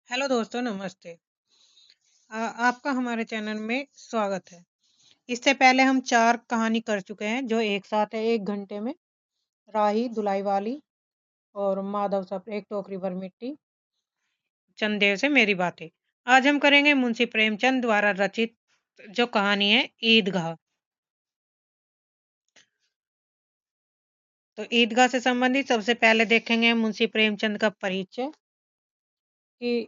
Hello दोस्तों, नमस्ते। आपका हमारे चैनल में स्वागत है। इससे पहले हम 4 कहानी कर चुके हैं जो एक साथ है 1 घंटे में। राही, दुलाई वाली और माधव साहब एक टोकरी भर मिट्टी, चंदेव से मेरी बातें। आज हम करेंगे मुंशी प्रेमचंद द्वारा रचित जो कहानी है ईदगाह। तो ईदगाह से संबंधित सबसे पहले देखेंगे मुंशी प्रेमचंद का परिचय कि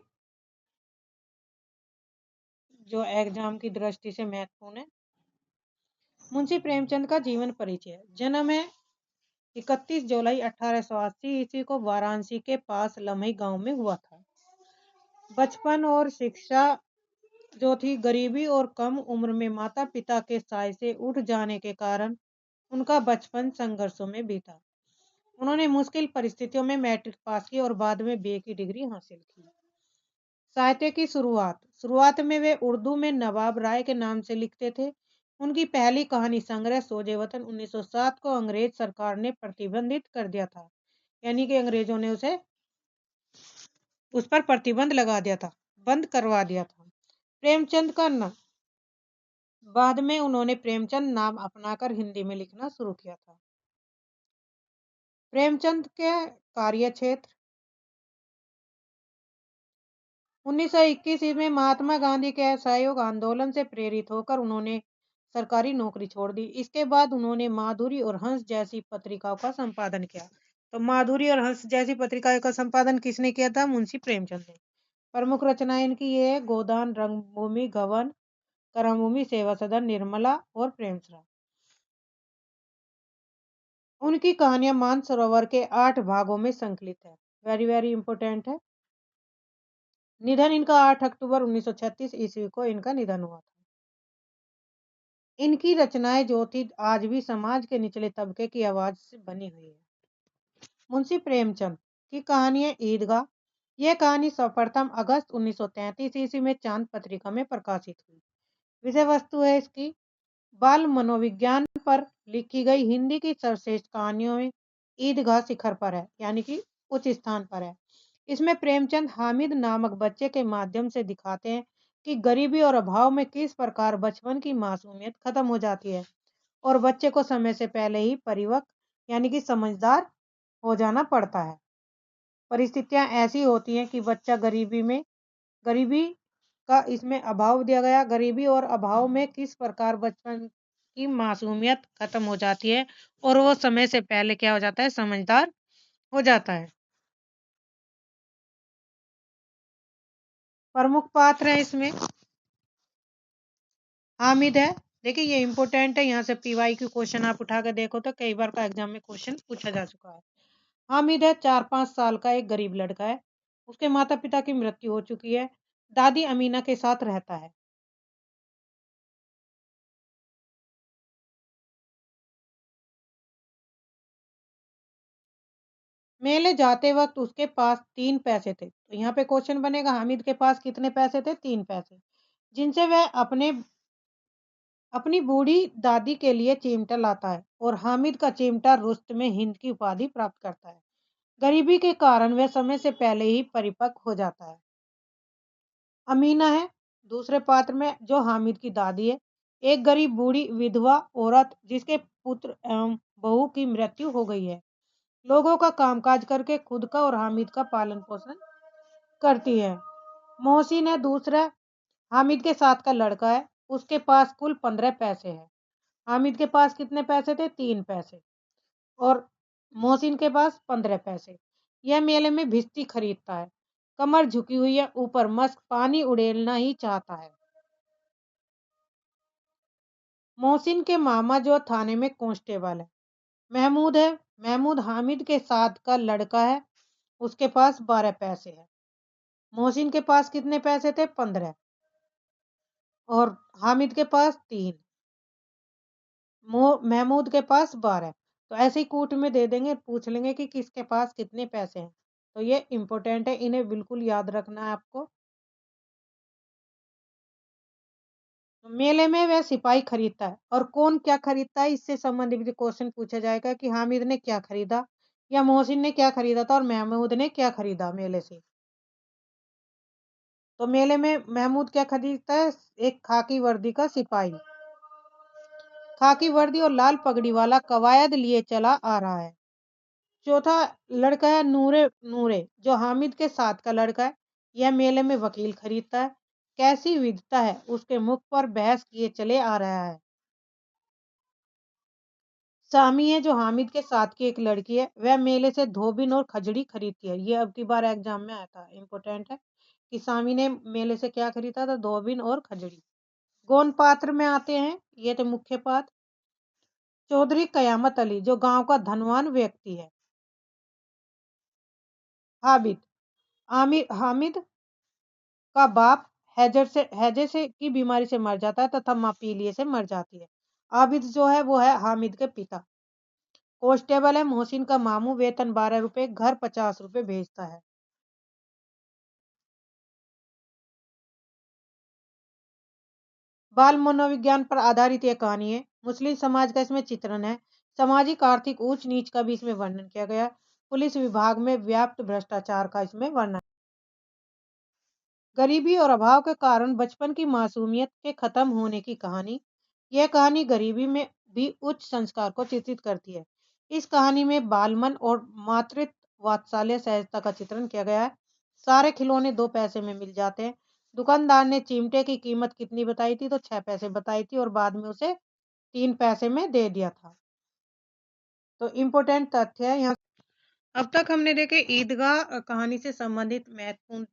जो एग्जाम की दृष्टि से महत्वपूर्ण है। मुंशी प्रेमचंद का जीवन परिचय। जन्म है 31 जुलाई 1880 ईस्वी को वाराणसी के पास लम्हे गांव में हुआ था। बचपन और शिक्षा जो थी गरीबी और कम उम्र में माता पिता के साय से उठ जाने के कारण उनका बचपन संघर्षों में बीता। उन्होंने मुश्किल परिस्थितियों में मैट्रिक पास की और बाद में बीए की डिग्री हासिल की। साहित्य की शुरुआत में वे उर्दू में नवाब राय के नाम से लिखते थे। उनकी पहली कहानी संग्रह सोजे वतन 1907 को अंग्रेज सरकार ने प्रतिबंधित कर दिया था, यानी कि अंग्रेजों ने उस पर प्रतिबंध लगा दिया था, बंद करवा दिया था। प्रेमचंद का नाम बाद में उन्होंने प्रेमचंद नाम अपनाकर हिंदी में लिखना शुरू किया था। प्रेमचंद के कार्य क्षेत्र 1921 में महात्मा गांधी के असहयोग आंदोलन से प्रेरित होकर उन्होंने सरकारी नौकरी छोड़ दी। इसके बाद उन्होंने माधुरी और हंस जैसी पत्रिकाओं का संपादन किया। तो माधुरी और हंस जैसी पत्रिकाओं का संपादन किसने किया था? मुंशी प्रेमचंद ने। प्रमुख रचनाएं इनकी ये है गोदान, रंगभूमि, गबन, कर्मभूमि, सेवा सदन, निर्मला और प्रेमसरा। उनकी कहानियां मानसरोवर के 8 भागों में संकलित है। वेरी वेरी इंपॉर्टेंट है। निधन इनका 8 अक्टूबर 1936 ईस्वी को इनका निधन हुआ था। इनकी रचनाएं जो थी आज भी समाज के निचले तबके की आवाज से बनी हुई है। मुंशी प्रेमचंद की कहानी है ईदगाह। यह कहानी सर्वप्रथम अगस्त 1933 ईस्वी में चांद पत्रिका में प्रकाशित हुई। विषय वस्तु है इसकी बाल मनोविज्ञान पर लिखी गई हिंदी की सर्वश्रेष्ठ कहानियों में ईदगाह शिखर पर है, यानी कि उच्च स्थान पर है। इसमें प्रेमचंद हामिद नामक बच्चे के माध्यम से दिखाते हैं कि गरीबी और अभाव में किस प्रकार बचपन की मासूमियत खत्म हो जाती है और बच्चे को समय से पहले ही परिपक्व यानी कि समझदार हो जाना पड़ता है। परिस्थितियां ऐसी होती हैं कि बच्चा गरीबी का इसमें अभाव दिया गया। गरीबी और अभाव में किस प्रकार बचपन की मासूमियत खत्म हो जाती है और वो समय से पहले क्या हो जाता है? समझदार हो जाता है। प्रमुख पात्र है इसमें हामिद है। देखिए ये इंपॉर्टेंट है, यहाँ से पीवाई क्यू क्वेश्चन आप उठा के देखो तो कई बार का एग्जाम में क्वेश्चन पूछा जा चुका है। हामिद है 4-5 साल का एक गरीब लड़का है। उसके माता पिता की मृत्यु हो चुकी है। दादी अमीना के साथ रहता है। मेले जाते वक्त उसके पास 3 पैसे थे। तो यहाँ पे क्वेश्चन बनेगा हामिद के पास कितने पैसे थे? 3 पैसे, जिनसे वह अपनी बूढ़ी दादी के लिए चिमटा लाता है और हामिद का चिमटा रुस्त में हिंद की उपाधि प्राप्त करता है। गरीबी के कारण वह समय से पहले ही परिपक्व हो जाता है। अमीना है दूसरे पात्र में जो हामिद की दादी है। एक गरीब बूढ़ी विधवा औरत जिसके पुत्र एवं बहू की मृत्यु हो गई है। लोगों का कामकाज करके खुद का और हामिद का पालन पोषण करती है। मोहसिन है दूसरा हामिद के साथ का लड़का है। उसके पास कुल 15 पैसे हैं। हामिद के पास कितने पैसे थे? 3 पैसे। और मोहसिन के पास 15 पैसे। यह मेले में भिश्ती खरीदता है। कमर झुकी हुई है, ऊपर मस्त पानी उड़ेलना ही चाहता है। मोहसिन के मामा जो थाने में कांस्टेबल है। महमूद है। महमूद हामिद के साथ का लड़का है। उसके पास 12 पैसे है। मोहसिन के पास कितने पैसे थे? 15। और हामिद के पास 3। महमूद के पास 12। तो ऐसे ही कूट में दे देंगे, पूछ लेंगे कि किसके पास कितने पैसे हैं। तो ये इंपॉर्टेंट है, इन्हें बिल्कुल याद रखना है आपको। तो मेले में वह सिपाही खरीदता है और कौन क्या खरीदता है इससे संबंधित भी क्वेश्चन पूछा जाएगा कि हामिद ने क्या खरीदा या मोहसिन ने क्या खरीदा था और महमूद ने क्या खरीदा मेले से। तो मेले में महमूद क्या खरीदता है? एक खाकी वर्दी का सिपाही। खाकी वर्दी और लाल पगड़ी वाला कवायद लिए चला आ रहा है। चौथा लड़का है नूरे नूरे, जो हामिद के साथ का लड़का है। यह मेले में वकील खरीदता है। कैसी विविधता है, उसके मुख पर बहस किए चले आ रहा है। सामी है, जो हामिद के साथ की एक लड़की है। वह मेले से धोबिन और खजड़ी खरीदती है। ये अब की बार एग्जाम में आया था, इम्पोर्टेंट है कि सामी ने मेले से क्या खरीदा था? धोबिन और खजड़ी। गौन पात्र में आते हैं, ये तो मुख्य पात्र। चौधरी कयामत अली, जो गांव का धनवान व्यक्ति है। हामिद हामिद का बाप हैजे से की बीमारी से मर जाता है तथा माँ पीलिए से मर जाती है। आबिद जो है वो है हामिद के पिता। कांस्टेबल है मोहसिन का मामू, वेतन 12 रुपए, घर 50 रुपए भेजता है। बाल मनोविज्ञान पर आधारित यह कहानी है। मुस्लिम समाज का इसमें चित्रण है। सामाजिक आर्थिक ऊंच नीच का भी इसमें वर्णन किया गया है। पुलिस विभाग में व्याप्त भ्रष्टाचार का इसमें वर्णन। गरीबी और अभाव के कारण बचपन की मासूमियत के खत्म होने की कहानी। यह कहानी गरीबी में भी उच्च संस्कार को चित्रित करती है। इस कहानी में बालमन और मातृत्व वात्सल्य सहजता का चित्रण किया गया है। सारे खिलौने 2 पैसे में मिल जाते हैं। दुकानदार ने चिमटे की कीमत कितनी बताई थी? तो 6 पैसे बताई थी और बाद में उसे 3 पैसे में दे दिया था। तो इम्पोर्टेंट तथ्य है यहाँ। अब तक हमने देखे ईदगाह कहानी से संबंधित महत्वपूर्ण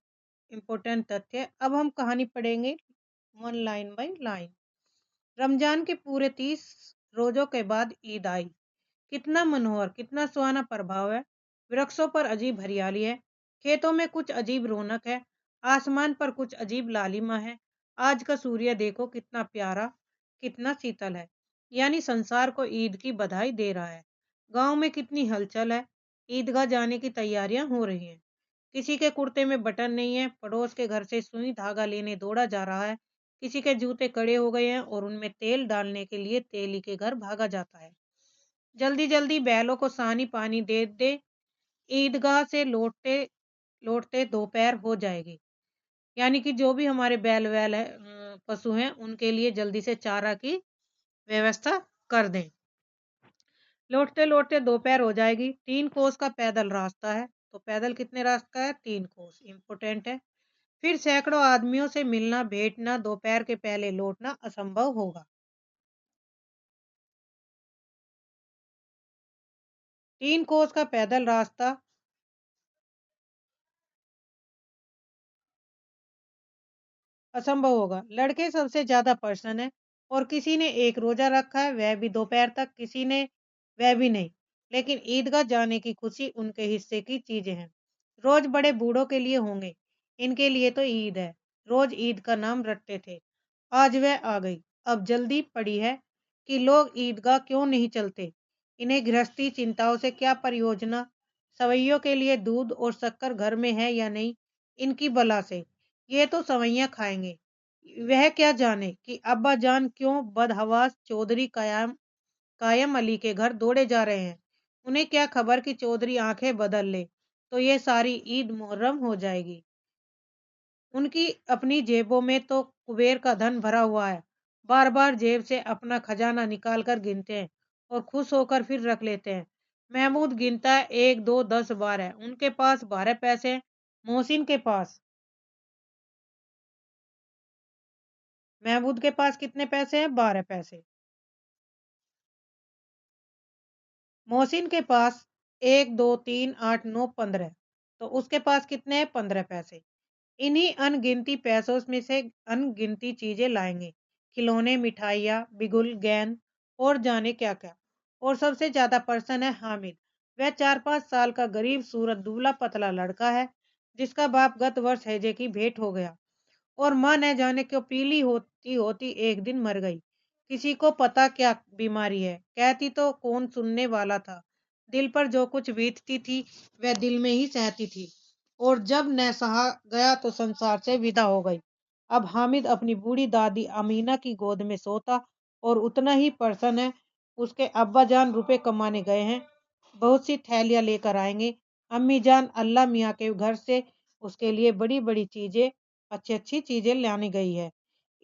इम्पोर्टेंट तथ्य। अब हम कहानी पढ़ेंगे one line by line. Ramzan के पूरे 30 रोजों के बाद ईद आई। कितना मनोहर, कितना सुहाना प्रभाव है। वृक्षों पर अजीब हरियाली है। खेतों में कुछ अजीब रौनक है। आसमान पर कुछ अजीब लालिमा है। आज का सूर्य देखो कितना प्यारा, कितना शीतल है। यानी संसार को ईद की बधाई दे रहा है। गांव में कितनी हलचल है। ईदगाह जाने की तैयारियां हो रही हैं। किसी के कुर्ते में बटन नहीं है। पड़ोस के घर से सुई धागा लेने दौड़ा जा रहा है। किसी के जूते कड़े हो गए हैं और उनमें तेल डालने के लिए तेली के घर भागा जाता है। जल्दी जल्दी बैलों को सानी पानी दे दे। ईदगाह से लौटते लौटते दोपहर हो जाएगी। यानी कि जो भी हमारे बैल वैल है, पशु हैं, उनके लिए जल्दी से चारा की व्यवस्था कर दें। लौटते लौटते दोपहर हो जाएगी। 3 कोस का पैदल रास्ता है। तो पैदल कितने रास्ता है? 3 कोस। इंपोर्टेंट है। फिर सैकड़ों आदमियों से मिलना भेंटना, दोपहर के पहले लौटना असंभव होगा। 3 कोस का पैदल रास्ता असंभव होगा। लड़के सबसे ज्यादा पर्सन है और किसी ने एक रोजा रखा है, वह भी दोपहर तक, किसी ने वह भी नहीं। लेकिन ईदगाह जाने की खुशी उनके हिस्से की चीजें हैं। रोज बड़े बूढ़ों के लिए होंगे, इनके लिए तो ईद है। रोज ईद का नाम रटते थे, आज वह आ गई। अब जल्दी पड़ी है कि लोग ईदगाह क्यों नहीं चलते। इन्हें गृहस्थी चिंताओं से क्या परियोजना। सवैयों के लिए दूध और शक्कर घर में है या नहीं, इनकी बला से। ये तो सवैयां खाएंगे। वह क्या जाने कि अब्बा जान क्यों बदहवास चौधरी कायम कायम अली के घर दौड़े जा रहे हैं। उन्हें क्या खबर कि चौधरी आंखें बदल ले तो ये सारी ईद मुहर्रम हो जाएगी। उनकी अपनी जेबों में तो कुबेर का धन भरा हुआ है। बार बार जेब से अपना खजाना निकाल कर गिनते हैं और खुश होकर फिर रख लेते हैं। महमूद गिनता है, 1 2 10 12। उनके पास 12 पैसे हैं। मोहसिन के पास महमूद के पास कितने पैसे हैं? 12 पैसे। मोहसिन के पास 1 2 3 8 9 15। तो उसके पास कितने हैं? 15 पैसे। इन्हीं अनगिनती पैसों में से अनगिनती चीजें लाएंगे। खिलौने, मिठाइयाँ, बिगुल, गेंद और जाने क्या क्या। और सबसे ज्यादा पर्सन है हामिद। वह 4 5 साल का गरीब सूरत दुबला पतला लड़का है, जिसका बाप गत वर्ष हैजे की भेंट हो गया और माँ न जाने क्यों पीली होती होती एक दिन मर गई। किसी को पता क्या बीमारी है, कहती तो कौन सुनने वाला था। दिल पर जो कुछ बीतती थी वह दिल में ही सहती थी और जब न सहा गया तो संसार से विदा हो गई। अब हामिद अपनी बूढ़ी दादी अमीना की गोद में सोता और उतना ही पर्सन है। उसके अब्बा जान रुपए कमाने गए हैं, बहुत सी थैलियां लेकर आएंगे। अम्मी जान अल्लाह मियाँ के घर से उसके लिए बड़ी बड़ी चीजें अच्छी अच्छी चीजें लानी गई है,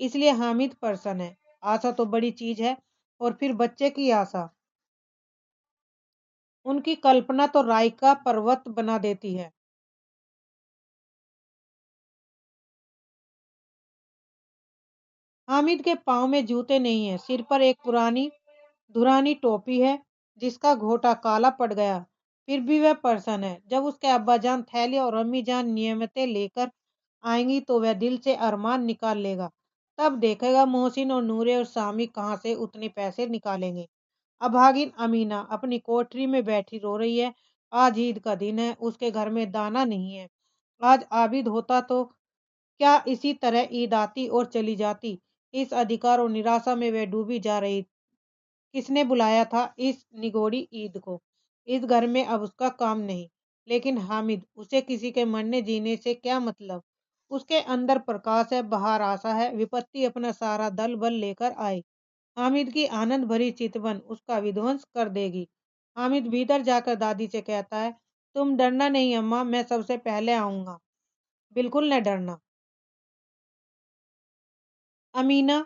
इसलिए हामिद प्रसन्न है। आशा तो बड़ी चीज है। और फिर बच्चे की आशा, उनकी कल्पना तो राय का पर्वत बना देती है। हामिद के पाँव में जूते नहीं है, सिर पर एक पुरानी धुरानी टोपी है जिसका घोटा काला पड़ गया। फिर भी वह प्रसन्न है। जब उसके अब्बाजान थैली और अम्मी जान नियमितें लेकर आएंगी तो वह दिल से अरमान निकाल लेगा। तब देखेगा मोहसिन और नूरे और सामी कहाँ से उतने पैसे निकालेंगे। अभागिन अमीना अपनी कोठरी में बैठी रो रही है। आज ईद का दिन है, उसके घर में दाना नहीं है। आज आबिद होता तो क्या इसी तरह ईद आती और चली जाती। इस अधिकार और निराशा में वह डूबी जा रही। किसने बुलाया था इस निगोड़ी ईद को। इस घर में अब उसका काम नहीं। लेकिन हामिद, उसे किसी के मरने जीने से क्या मतलब। उसके अंदर प्रकाश है, बाहर आशा है। विपत्ति अपना सारा दल बल लेकर आए, हामिद की आनंद भरी चितवन उसका विध्वंस कर देगी। हामिद भीतर जाकर दादी से कहता है, तुम डरना नहीं अम्मा, मैं सबसे पहले आऊंगा। बिल्कुल न डरना। अमीना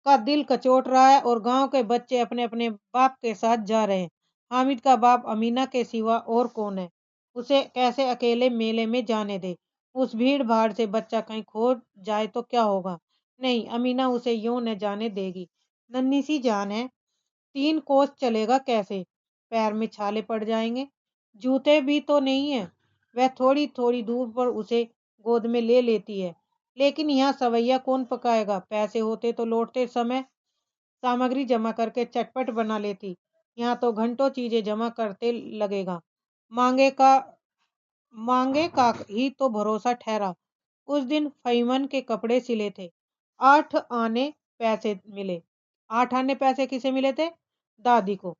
का दिल कचोट रहा है और गांव के बच्चे अपने अपने बाप के साथ जा रहे हैं। हामिद का बाप अमीना के सिवा और कौन है। उसे कैसे अकेले मेले में जाने दे। उस भीड़ भाड़ से बच्चा कहीं खो जाए तो क्या होगा। नहीं, अमीना उसे यूं न जाने देगी। नन्ही सी जान है, 3 कोस चलेगा कैसे। पैर में छाले पड़ जाएंगे। जूते भी तो नहीं है। वह थोड़ी थोड़ी दूर पर उसे गोद में ले लेती है। लेकिन यहाँ सवैया कौन पकाएगा। पैसे होते तो लौटते समय सामग्री जमा करके चटपट बना लेती। यहाँ तो घंटों चीजें जमा करते लगेगा। मांगे का मांगे का ही तो भरोसा ठहरा। उस दिन फईमन के कपड़े सिले थे। 8 आने पैसे मिले। 8 आने पैसे किसे मिले थे। दादी को।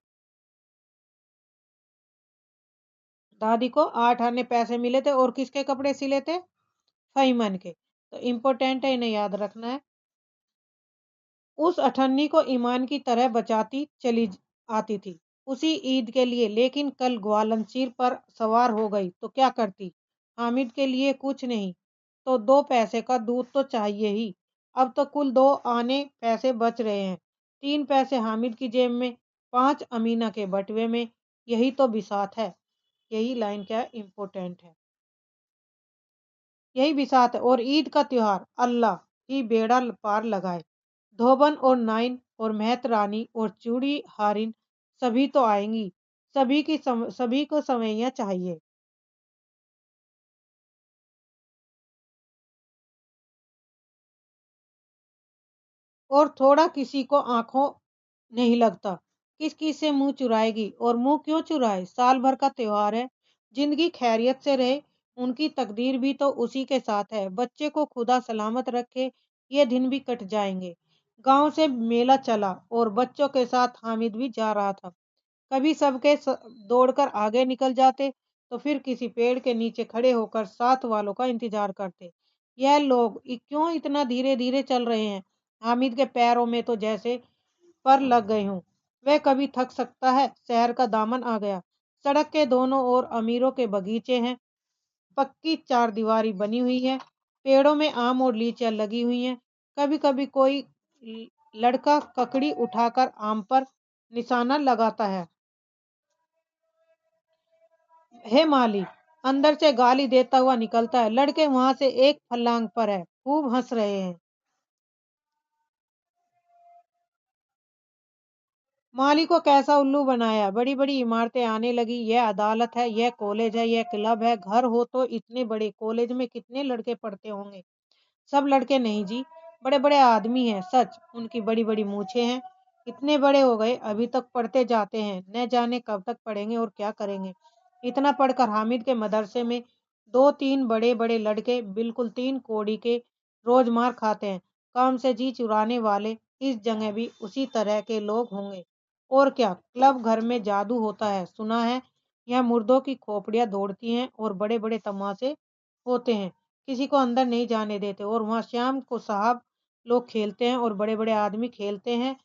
दादी को 8 आने पैसे मिले थे और किसके कपड़े सिले थे। फईमन के। तो इम्पोर्टेंट है, इन्हें याद रखना है। उस अठन्नी को ईमान की तरह बचाती चली आती थी उसी ईद के लिए। लेकिन कल ग्वालंशीर पर सवार हो गई तो क्या करती। हामिद के लिए कुछ नहीं तो 2 पैसे का दूध तो चाहिए ही। अब तो कुल 2 आने पैसे बच रहे हैं। 3 पैसे हामिद की जेब में, 5 अमीना के बटुए में। यही तो बिसात है। यही लाइन क्या इम्पोर्टेंट है। यही बिसात है। और ईद का त्योहार अल्लाह ही बेड़ा पार लगाए। धोबन और नाइन और मेहत रानी और चूड़ी हारिन सभी तो आएंगी। सभी को सवैया चाहिए। और थोड़ा किसी को आंखों नहीं लगता। किस किस से मुंह चुराएगी। और मुंह क्यों चुराए, साल भर का त्योहार है। जिंदगी खैरियत से रहे। उनकी तकदीर भी तो उसी के साथ है। बच्चे को खुदा सलामत रखे, ये दिन भी कट जाएंगे। गांव से मेला चला और बच्चों के साथ हामिद भी जा रहा था। कभी दौड़कर आगे निकल जाते तो फिर किसी पेड़ के नीचे खड़े होकर साथ वालों का इंतजार करते। यह लोग क्यों इतना धीरे धीरे चल रहे हैं। हामिद के पैरों में तो जैसे पर लग गई हूँ। वह कभी थक सकता है। शहर का दामन आ गया। सड़क के दोनों ओर अमीरों के बगीचे हैं। पक्की चारदीवारी बनी हुई है। पेड़ों में आम और लीचियां लगी हुई हैं। कभी कभी कोई लड़का ककड़ी उठाकर आम पर निशाना लगाता है। हे माली, अंदर से गाली देता हुआ निकलता है। लड़के वहां से एक फलांग पर है, खूब हंस रहे हैं। माली को कैसा उल्लू बनाया। बड़ी बड़ी इमारतें आने लगी। यह अदालत है, यह कॉलेज है, यह क्लब है। घर हो तो इतने बड़े कॉलेज में कितने लड़के पढ़ते होंगे। सब लड़के नहीं जी, बड़े बड़े आदमी हैं। सच, उनकी बड़ी बड़ी मूछें हैं। इतने बड़े हो गए अभी तक पढ़ते जाते हैं। न जाने कब तक पढ़ेंगे और क्या करेंगे। इतना पढ़कर हामिद के मदरसे में 2-3 बड़े बड़े लड़के बिल्कुल 3 कौड़ी के रोज मार खाते हैं। काम से जी चुराने वाले। इस जगह भी उसी तरह के लोग होंगे। और क्या, क्लब घर में जादू होता है सुना है। यहाँ मुर्दों की खोपड़ियां दौड़ती हैं और बड़े बड़े तमाशे होते हैं। किसी को अंदर नहीं जाने देते। और वहाँ शाम को साहब लोग खेलते हैं और बड़े बड़े आदमी खेलते हैं,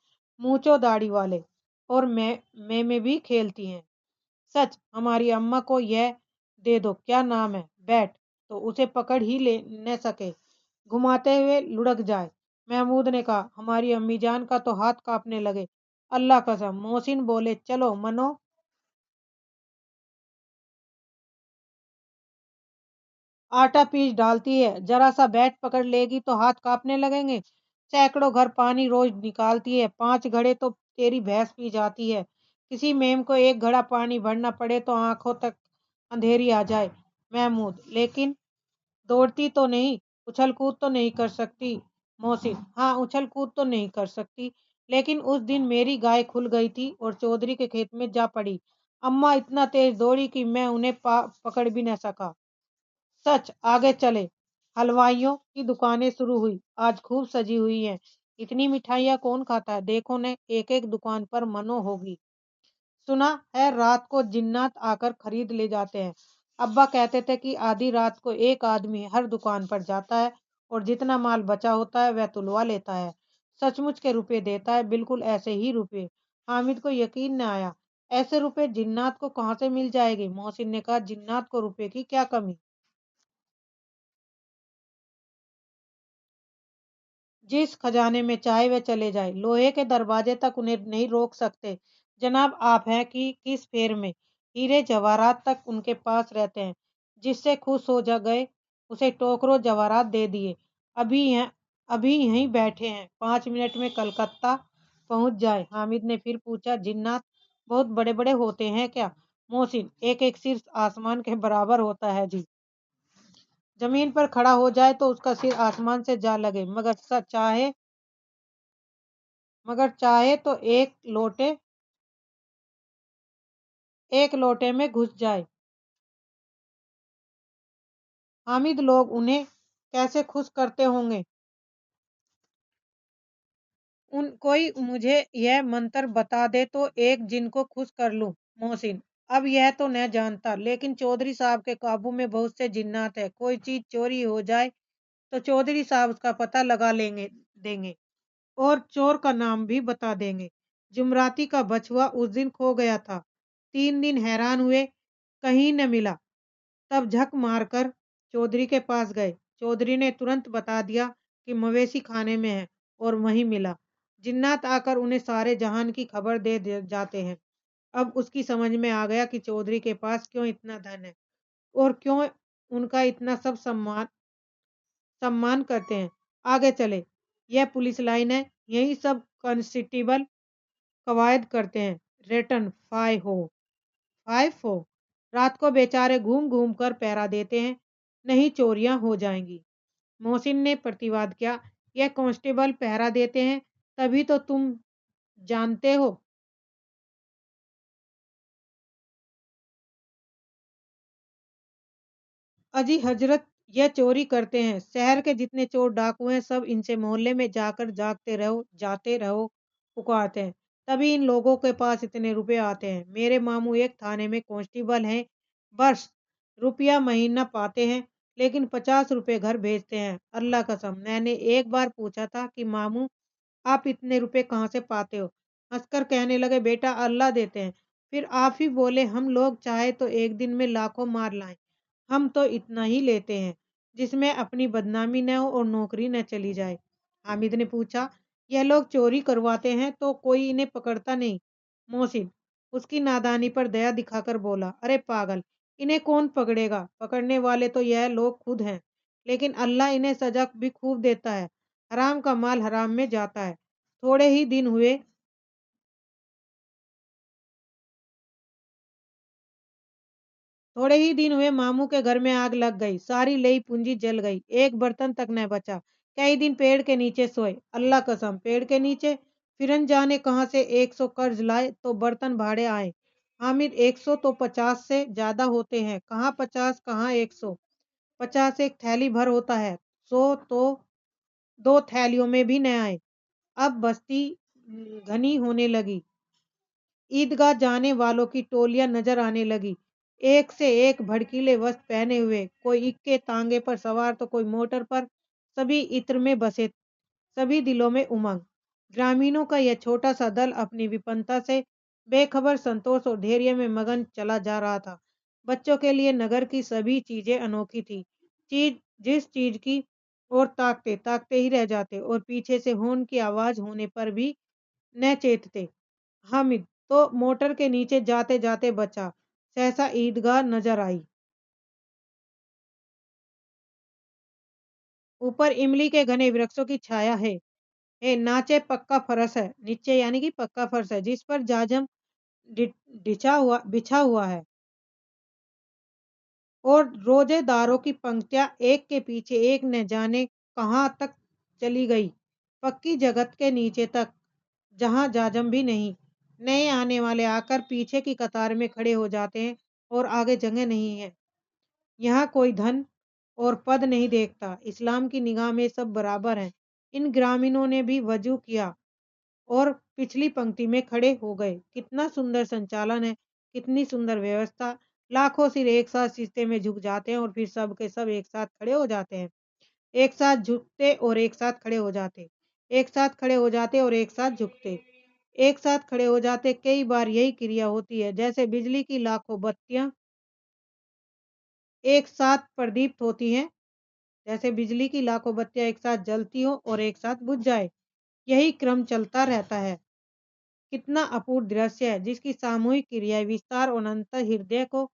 मूंछों दाढ़ी वाले। और मैं भी खेलती हैं। सच, हमारी अम्मा को यह दे दो, क्या नाम है, बैट, तो उसे पकड़ ही ले न सके। घुमाते हुए लुढ़क जाए। महमूद ने कहा, हमारी अम्मी जान का तो हाथ कांपने लगे। अल्लाह कसम। मोहसिन बोले, चलो मनो, आटा पीस डालती है, जरा सा बैट पकड़ लेगी तो हाथ कांपने लगेंगे। सैकड़ों घर पानी रोज निकालती है, 5 घड़े तो तेरी भैंस पी जाती है। किसी मेम को एक घड़ा पानी भरना पड़े तो आंखों तक अंधेरी आ जाए। महमूद, लेकिन दौड़ती तो नहीं, उछल कूद तो नहीं कर सकती। मोहसिन, हाँ उछल कूद तो नहीं कर सकती, लेकिन उस दिन मेरी गाय खुल गई थी और चौधरी के खेत में जा पड़ी। अम्मा इतना तेज दौड़ी कि मैं उन्हें पकड़ भी न सका। सच। आगे चले। हलवाइयों की दुकानें शुरू हुई, आज खूब सजी हुई हैं। इतनी मिठाइयाँ कौन खाता है, देखो ने एक एक दुकान पर मनो होगी। सुना है रात को जिन्नात आकर खरीद ले जाते हैं। अब्बा कहते थे कि आधी रात को एक आदमी हर दुकान पर जाता है और जितना माल बचा होता है वह तुलवा लेता है। सचमुच के रुपए देता है, बिल्कुल ऐसे ही रुपए। हामिद को यकीन न आया। ऐसे रुपए जिन्नात को कहाँ से मिल जाएंगे? मोहसिन ने कहा, जिन्नात को रुपए की क्या कमी। जिस खजाने में चाहे वे चले जाए, लोहे के दरवाजे तक उन्हें नहीं रोक सकते। जनाब, आप हैं कि किस फेर में, हीरे जवाहरात तक उनके पास रहते हैं। जिससे खुश हो जा गए उसे टोकरो जवाहरात दे दिए। अभी यहाँ अभी यहीं बैठे हैं, 5 मिनट में कलकत्ता पहुंच जाए। हामिद ने फिर पूछा, जिन्नात बहुत बड़े बड़े होते हैं क्या? मोहसिन, एक एक सिर आसमान के बराबर होता है जी। जमीन पर खड़ा हो जाए तो उसका सिर आसमान से जा लगे, मगर चाहे तो एक लोटे में घुस जाए। हामिद, लोग उन्हें कैसे खुश करते होंगे? उन कोई मुझे यह मंत्र बता दे तो एक जिन को खुश कर लूं। मोहसिन, अब यह तो न जानता, लेकिन चौधरी साहब के काबू में बहुत से जिन्नात है। कोई चीज चोरी हो जाए तो चौधरी साहब उसका पता लगा देंगे और चोर का नाम भी बता देंगे। जुमराती का बछुआ उस दिन खो गया था। 3 दिन हैरान हुए, कहीं न मिला। तब झक मारकर चौधरी के पास गए। चौधरी ने तुरंत बता दिया कि मवेशी खाने में है और वहीं मिला। जिन्नात आकर उन्हें सारे जहान की खबर जाते हैं। अब उसकी समझ में आ गया कि चौधरी के पास क्यों इतना धन है और क्यों उनका इतना सब सम्मान सम्मान करते हैं। आगे चले। यह पुलिस लाइन है, यही सब कांस्टेबल कवायद करते हैं। रिटर्न फाइव हो। रात को बेचारे घूम घूम कर पहरा देते हैं, नहीं चोरियां हो जाएंगी। मोहसिन ने प्रतिवाद किया, यह कांस्टेबल पहरा देते हैं तभी तो तुम जानते हो। अजी हजरत, यह चोरी करते हैं। शहर के जितने चोर डाकू हैं सब इनसे मोहल्ले में जाकर जाते रहो पुकारते हैं। तभी इन लोगों के पास इतने रुपए आते हैं। मेरे मामू एक थाने में कांस्टेबल हैं, बस रुपया महीना पाते हैं, लेकिन 50 रुपए घर भेजते हैं। अल्लाह कसम, मैंने एक बार पूछा था कि मामू आप इतने रुपए कहाँ से पाते हो? हंसकर कहने लगे, बेटा अल्लाह देते हैं। फिर आप ही बोले, हम लोग चाहे तो एक दिन में लाखों मार लाएं, हम तो इतना ही लेते हैं जिसमें अपनी बदनामी न हो और नौकरी न चली जाए। हामिद ने पूछा, यह लोग चोरी करवाते हैं तो कोई इन्हें पकड़ता नहीं? मोहसिन उसकी नादानी पर दया दिखाकर बोला, अरे पागल, इन्हें कौन पकड़ेगा? पकड़ने वाले तो यह लोग खुद हैं, लेकिन अल्लाह इन्हें सजा भी खूब देता है। हराम का माल हराम में जाता है। थोड़े ही दिन हुए थोड़े ही दिन हुए मामू के घर में आग लग गई, सारी लई पूंजी जल गई, एक बर्तन तक न बचा। कई दिन पेड़ के नीचे सोए। अल्लाह कसम, पेड़ के नीचे? फिरन जाने कहाँ से 100 कर्ज लाए तो बर्तन भाड़े आए। हामिद, 100 तो 50 से ज्यादा होते हैं। कहाँ 50, कहाँ 100? 50 एक थैली भर होता है, 100 तो 2 थैलियों में भी न आए। अब बस्ती घनी होने लगी। ईदगाह जाने वालों की टोलियां नजर आने लगी, एक से एक भड़कीले वस्त्र पहने हुए, कोई इक्के तांगे पर सवार तो कोई मोटर पर। सभी इत्र में बसे, सभी दिलों में उमंग। ग्रामीणों का यह छोटा सा दल अपनी विपन्नता से बेखबर संतोष और धैर्य में मगन चला जा रहा था। बच्चों के लिए नगर की सभी चीजें अनोखी थी। चीज जिस चीज की और ताकते ताकते ही रह जाते और पीछे से हॉर्न की आवाज होने पर भी न चेतते। हामिद तो मोटर के नीचे जाते जाते बचा। सहसा ईदगाह नजर आई। ऊपर इमली के घने वृक्षों की छाया है। नाचे पक्का फरस है, नीचे यानी कि पक्का फर्श है जिस पर जाजम डि- बिछा हुआ है और रोजेदारों की पंक्तियां एक के पीछे एक न जाने कहाँ तक चली गई, पक्की जगत के नीचे तक, जहां जाजम भी नहीं। नए आने वाले आकर पीछे की कतार में खड़े हो जाते हैं और आगे जगह नहीं है। यहाँ कोई धन और पद नहीं देखता, इस्लाम की निगाह में सब बराबर हैं। इन ग्रामीणों ने भी वजू किया और पिछली पंक्ति में खड़े हो गए। कितना सुंदर संचालन है, कितनी सुंदर व्यवस्था। लाखों सिर एक साथ सीधे में झुक जाते हैं और फिर सब के सब एक साथ खड़े हो जाते हैं। एक साथ झुकते और एक साथ खड़े हो जाते, एक साथ खड़े हो जाते और एक साथ झुकते, एक साथ खड़े हो जाते। कई बार यही क्रिया होती है, जैसे बिजली की लाखों बत्तियां एक साथ प्रदीप्त होती हैं, जैसे बिजली की लाखों बत्तियां एक साथ जलती हो और एक साथ बुझ जाए। यही क्रम चलता रहता है। कितना अपूर्व दृश्य है जिसकी सामूहिक क्रियाएं विस्तार और अनंत हृदय को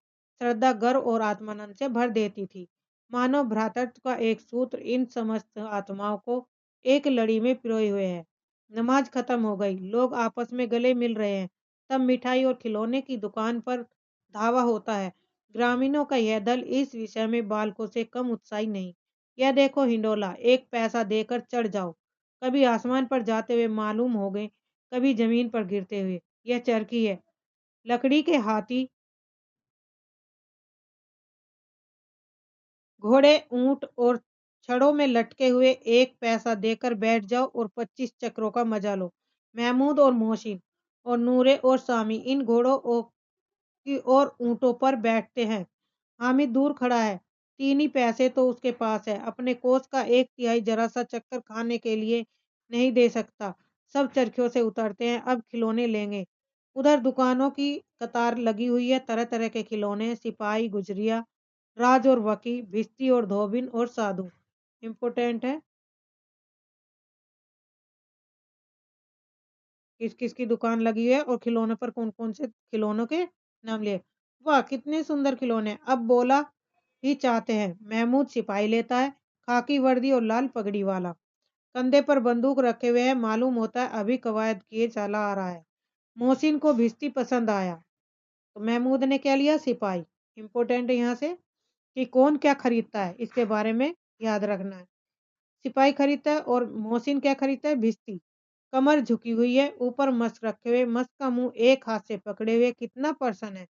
श्रद्धा गर्व और आत्मानंद से भर देती थी। मानव भ्रातृत्व का एक सूत्र इन समस्त आत्माओं को एक लड़ी में पिरोए हुए है। नमाज खत्म हो गई, लोग आपस में गले मिल रहे हैं। तब मिठाई और खिलौने की दुकान पर धावा होता है। ग्रामीणों का यह दल इस विषय में बालकों से कम उत्साही नहीं। यह देखो हिंडोला, एक पैसा देकर चढ़ जाओ, कभी आसमान पर जाते हुए मालूम हो गए, कभी जमीन पर गिरते हुए। यह चरखी है, लकड़ी के हाथी, घोड़े, ऊंट और छड़ों में लटके हुए। एक पैसा देकर बैठ जाओ और 25 चक्रों का मजा लो। महमूद और मोहसिन और नूरे और सामी इन घोड़ों की और ऊंटों पर बैठते हैं। हामिद दूर खड़ा है, 3 ही पैसे तो उसके पास है, अपने कोष का 1/3 जरा सा चक्कर खाने के लिए नहीं दे सकता। सब चरखियों से उतरते हैं, अब खिलौने लेंगे। उधर दुकानों की कतार लगी हुई है, तरह तरह के खिलौने, सिपाही, गुजरिया, राज और वकी, भिश्ती और धोबिन और साधु। इम्पोर्टेंट है, किस किस की दुकान लगी है और खिलौनों पर कौन कौन से खिलौनों के नाम लिए। वाह कितने सुंदर खिलौने। अब बोला ही चाहते हैं। महमूद सिपाही लेता है, खाकी वर्दी और लाल पगड़ी वाला, कंधे पर बंदूक रखे हुए है, मालूम होता है अभी कवायद किए चला आ रहा है। मोहसिन को भिश्ती पसंद आया तो महमूद ने क्या लिया, सिपाही। इंपॉर्टेंट है यहाँ से कि कौन क्या खरीदता है, इसके बारे में याद रखना है। सिपाही खरीदता है और मोहसिन क्या खरीदता है, भिश्ती। कमर झुकी हुई है, ऊपर मस्क रखे हुए, मस्क का मुंह एक हाथ से पकड़े हुए, कितना पर्सन है,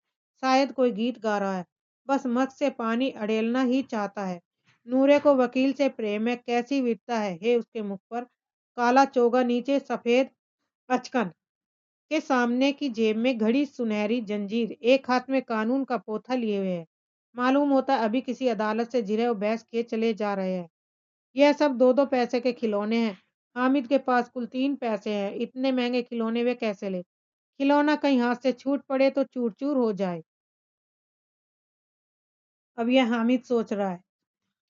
शायद कोई गीत गा रहा है, बस मस्क से पानी अड़ेलना ही चाहता है। नूरे को वकील से प्रेम है, कैसी विधता है, हे उसके मुख पर। काला चोगा, नीचे सफेद अचकन, के सामने की जेब में घड़ी, सुनहरी जंजीर, एक हाथ में कानून का पोथा लिए हुए है। मालूम होता है अभी किसी अदालत से जिरह बहस किए चले जा रहे हैं। यह सब 2-2 पैसे के खिलौने हैं। हामिद के पास कुल 3 पैसे हैं। इतने महंगे खिलौने वे कैसे ले? खिलौना कहीं हाथ से छूट पड़े तो चूर-चूर हो जाए। अब यह हामिद सोच रहा है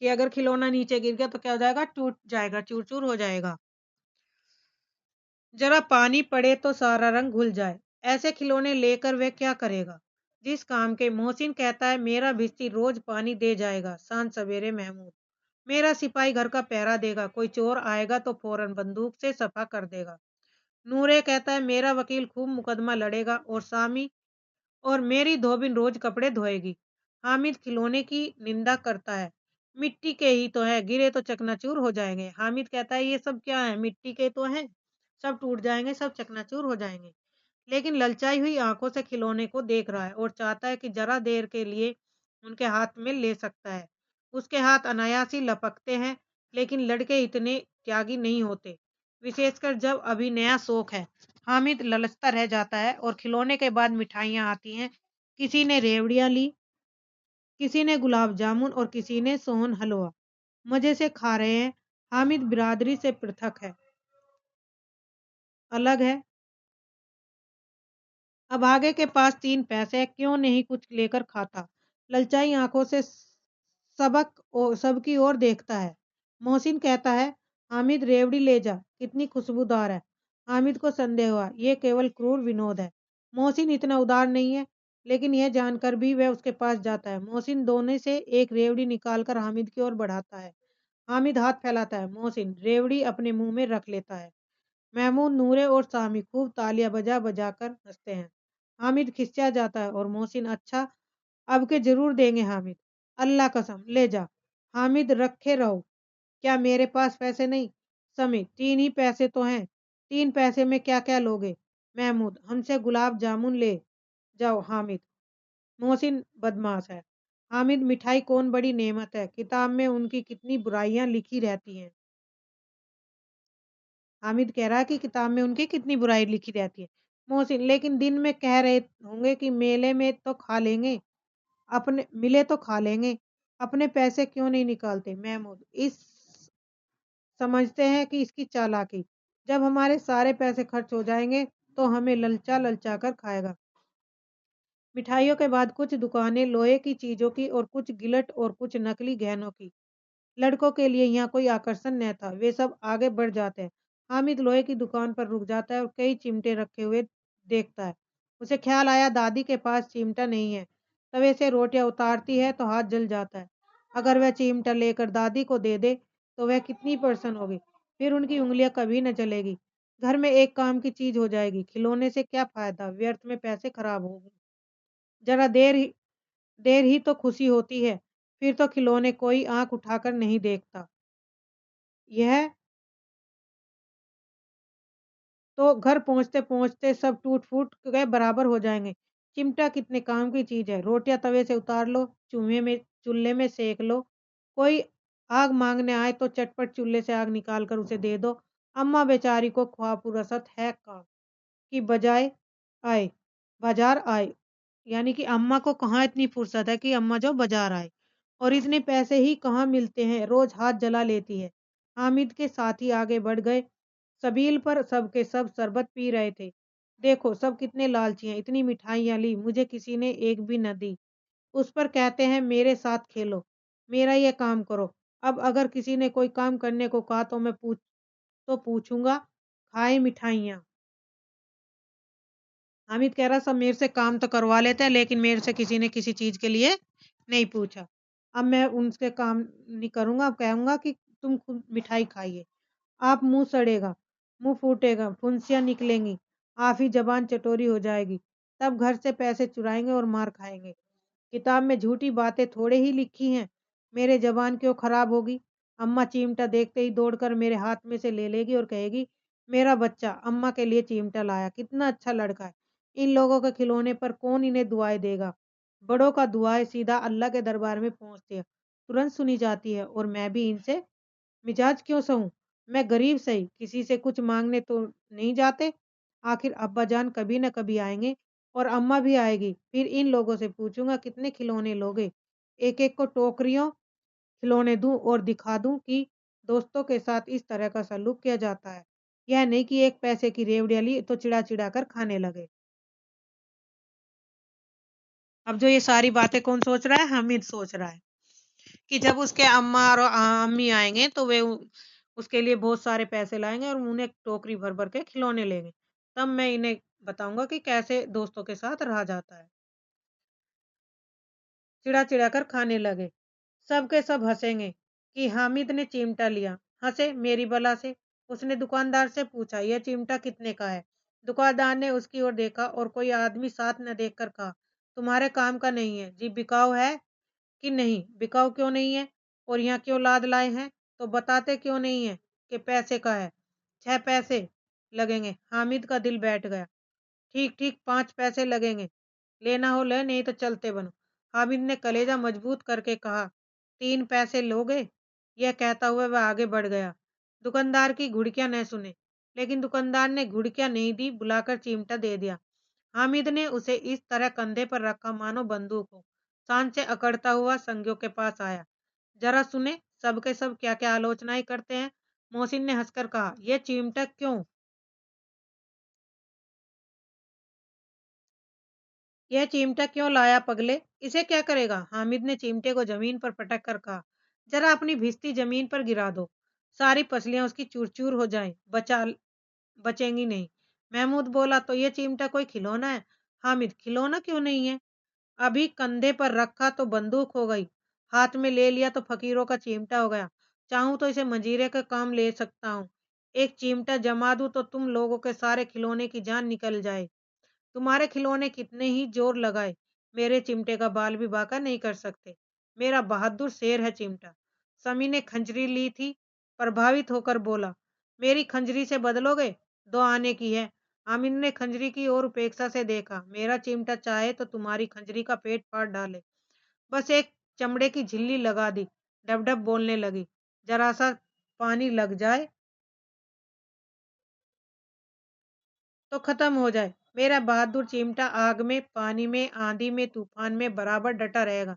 कि अगर खिलौना नीचे गिर गया तो क्या हो जाएगा? टूट जाएगा, चूर-चूर हो जाएगा। जरा पानी पड़े तो सारा रंग घुल जाए। ऐसे खिलौने लेकर वह क्या करेगा? जिस काम के मोहसिन कहता है मेरा भिश्ती रोज पानी दे जाएगा, सांझ सवेरे महमूद। मेरा सिपाही घर का पहरा देगा, कोई चोर आएगा तो फौरन बंदूक से सफा कर देगा। नूरे कहता है मेरा वकील खूब मुकदमा लड़ेगा और सामी और मेरी धोबिन रोज कपड़े धोएगी। हामिद खिलौने की निंदा करता है। मिट्टी के ही तो है, गिरे तो चकनाचूर हो जाएंगे। हामिद कहता है ये सब क्या है, मिट्टी के तो हैं, सब टूट जाएंगे, सब चकनाचूर हो जाएंगे। लेकिन ललचाई हुई आंखों से खिलौने को देख रहा है और चाहता है कि जरा देर के लिए उनके हाथ में ले सकता है। उसके हाथ अनायास ही लपकते हैं, लेकिन लड़के इतने त्यागी नहीं होते, विशेषकर जब अभी नया शौक है। हामिद ललचता रह जाता है और खिलौने के बाद मिठाइयाँ आती हैं। किसी ने रेवड़ियाँ ली, किसी ने गुलाब जामुन और किसी ने सोहन हलवा। मज़े से खा रहे हैं। हामिद बिरादरी से पृथक है, अलग है। अब आगे के पास 3 पैसे हैं, क्यों नहीं कुछ लेकर खाता। ललचाई आंखों से सबक सबकी ओर देखता है। मोहसिन कहता है, हामिद रेवड़ी ले जा, कितनी खुशबूदार है। हामिद को संदेह हुआ, ये केवल क्रूर विनोद है। मोहसिन इतना उदार नहीं है, लेकिन यह जानकर भी वह उसके पास जाता है। मोहसिन दोने से एक रेवड़ी निकालकर हामिद की ओर बढ़ाता है। हामिद हाथ फैलाता है। मोहसिन रेवड़ी अपने मुंह में रख लेता है। महमूद, नूरे और सामी खूब तालियां बजा बजा कर हंसते हैं। हामिद खिंचा जाता है और मोहसिन, अच्छा, अब के जरूर देंगे हामिद। अल्लाह कसम, ले जा। हामिद, रखे रहो। क्या मेरे पास पैसे नहीं? समी, 3 ही पैसे तो हैं। 3 पैसे में क्या क्या लोगे? महमूद, हमसे गुलाब जामुन ले जाओ। हामिद, मोहसिन बदमाश है। हामिद, मिठाई कौन बड़ी नेमत है, किताब में उनकी कितनी बुराइयां लिखी रहती हैं। हामिद कह रहा है कि किताब में उनकी कितनी बुराई लिखी रहती है। मोहसिन, लेकिन दिन में कह रहे होंगे कि मेले में तो खा लेंगे, अपने मिले तो खा लेंगे, अपने पैसे क्यों नहीं निकालते? महमूद, इस समझते हैं कि इसकी चालाकी, जब हमारे सारे पैसे खर्च हो जाएंगे तो हमें ललचा ललचा कर खाएगा। मिठाइयों के बाद कुछ दुकानें लोहे की चीजों की और कुछ गिलट और कुछ नकली गहनों की। लड़कों के लिए यहाँ कोई आकर्षण न था, वे सब आगे बढ़ जाते हैं। हामिद लोहे की दुकान पर रुक जाता है और कई चिमटे रखे हुए देखता है। उसे ख्याल आया, दादी के पास चिमटा नहीं है। तवे से रोटियां उतारती है तो हाथ जल जाता है। अगर वह चिमटा लेकर दादी को दे दे तो वह कितनी प्रसन्न होगी। फिर उनकी उंगलियां कभी न चलेगी। घर में एक काम की चीज हो जाएगी। खिलौने से क्या फायदा, व्यर्थ में पैसे खराब होंगे। जरा देर ही तो खुशी होती है, फिर तो खिलौने कोई आंख उठाकर नहीं देखता। यह तो घर पहुँचते-पहुँचते सब टूट-फूट के बराबर हो जाएँगे। चिमटा कितने काम की चीज़ है, रोटियाँ तवे से उतार लो, चूल्हे में सेंक लो। कोई आग माँगने आए तो चटपट चूल्हे से आग निकाल कर उसे दे दो। अम्मा बेचारी को ख्वाब-फुरसत है कहाँ कि बाज़ार आए। यानी कि अम्मा को कहाँ इतनी फुर्सत है कि अम्मा जो बाज़ार आए। और इतने पैसे ही कहाँ मिलते हैं, रोज़ हाथ जला लेती है। हामिद के साथी आगे बढ़ गए। सबील पर सब के सब शरबत पी रहे थे। देखो सब कितने लालची हैं, इतनी मिठाइयाँ ली, मुझे किसी ने एक भी न दी। उस पर कहते हैं मेरे साथ खेलो, मेरा ये काम करो। अब अगर किसी ने कोई काम करने को कहा तो मैं पूछूंगा, खाए मिठाइयाँ। हामिद कह रहा, सब मेरे से काम तो करवा लेते हैं लेकिन मेरे से किसी ने किसी चीज के लिए नहीं पूछा। अब मैं उनसे काम नहीं करूंगा, अब कहूंगा कि तुम खुद मिठाई खाइए। आप मुंह सड़ेगा, मुंह फूटेगा, फुंसियाँ निकलेंगी, आप ही जबान चटोरी हो जाएगी। तब घर से पैसे चुराएंगे और मार खाएंगे। किताब में झूठी बातें थोड़े ही लिखी हैं, मेरे जबान क्यों खराब होगी। अम्मा चिमटा देखते ही दौड़कर मेरे हाथ में से ले लेगी और कहेगी, मेरा बच्चा अम्मा के लिए चिमटा लाया, कितना अच्छा लड़का है। इन लोगों के खिलौने पर कौन इन्हें दुआएं देगा। बड़ों का दुआएं सीधा अल्लाह के दरबार में पहुंचती है, तुरंत सुनी जाती है। और मैं भी इनसे मिजाज क्यों सहूं? मैं गरीब सही, किसी से कुछ मांगने तो नहीं जाते। आखिर अब्बा जान कभी न कभी आएंगे और अम्मा भी आएगी, फिर इन लोगों से पूछूंगा कितने खिलौने लोगे। एक एक को टोकरियों खिलौने दूं और दिखा दूं कि दोस्तों के साथ इस तरह का सलूक किया जाता है। यह नहीं कि एक पैसे की रेवड़ियां ली तो चिड़ा चिड़ा कर खाने लगे। अब जो ये सारी बातें कौन सोच रहा है? हामिद सोच रहा है कि जब उसके अम्मा और अम्मी आएंगे तो वे उसके लिए बहुत सारे पैसे लाएंगे और उन्हें टोकरी भर भर के खिलौने लेंगे। तब मैं इन्हें बताऊंगा कि कैसे दोस्तों के साथ रहा जाता है। चिड़ा चिड़ा कर खाने लगे। सबके सब हंसेंगे कि हामिद ने चिमटा लिया। हंसे मेरी बला से। उसने दुकानदार से पूछा, यह चिमटा कितने का है? दुकानदार ने उसकी ओर देखा और कोई आदमी साथ न देखकर कहा, तुम्हारे काम का नहीं है जी, बिकाऊ है कि नहीं? बिकाऊ क्यों नहीं है? और यहाँ क्यों लाद लाए हैं? तो बताते क्यों नहीं है कि पैसे का है? 6 पैसे लगेंगे। हामिद का दिल बैठ गया। ठीक ठीक, 5 पैसे लगेंगे। लेना हो ले, नहीं तो चलते बनो। हामिद ने कलेजा मजबूत करके कहा, 3 पैसे लोगे? यह कहता हुआ वह आगे बढ़ गया। दुकानदार की घुड़कियां न सुने, लेकिन दुकानदार ने घुड़कियां नहीं दी, बुलाकर चिमटा दे दिया। हामिद ने उसे इस तरह कंधे पर रखा मानो बंदूक हो। शान से अकड़ता हुआ संगियों के पास आया। जरा सुने सबके सब क्या क्या आलोचनाएं करते हैं। मोहसिन ने हंसकर कहा, यह चिमटा क्यों? यह चिमटा क्यों लाया पगले? इसे क्या करेगा? हामिद ने चिमटे को जमीन पर पटक कर कहा, जरा अपनी भिश्ती जमीन पर गिरा दो, सारी पसलियां उसकी चूर चूर हो जाएं, बचेंगी नहीं। महमूद बोला, तो ये चिमटा कोई खिलौना है? हामिद, खिलौना क्यों नहीं है? अभी कंधे पर रखा तो बंदूक हो गई, हाथ में ले लिया तो फकीरों का चिमटा हो गया। चाहूं तो इसे मंजीरे का काम ले सकता हूँ। एक चिमटा जमा दूं तो तुम लोगों के सारे खिलौने की जान निकल जाए। तुम्हारे खिलौने कितने ही जोर लगाए, मेरे चिमटे का बाल भी बांका नहीं कर सकते। मेरा बहादुर शेर है चिमटा। समी ने खंजरी ली थी, प्रभावित होकर बोला, मेरी खंजरी से बदलोगे? 2 आने की है। हामिद ने खंजरी की ओर उपेक्षा से देखा। मेरा चिमटा चाहे तो तुम्हारी खंजरी का पेट फाड़ डाले। बस एक चमड़े की झिल्ली लगा दी। डब डब बोलने लगी। जरा सा पानी लग जाए तो खत्म हो जाए। मेरा बहादुर चिमटा आग में, पानी में, आंधी में, तूफान में बराबर डटा रहेगा।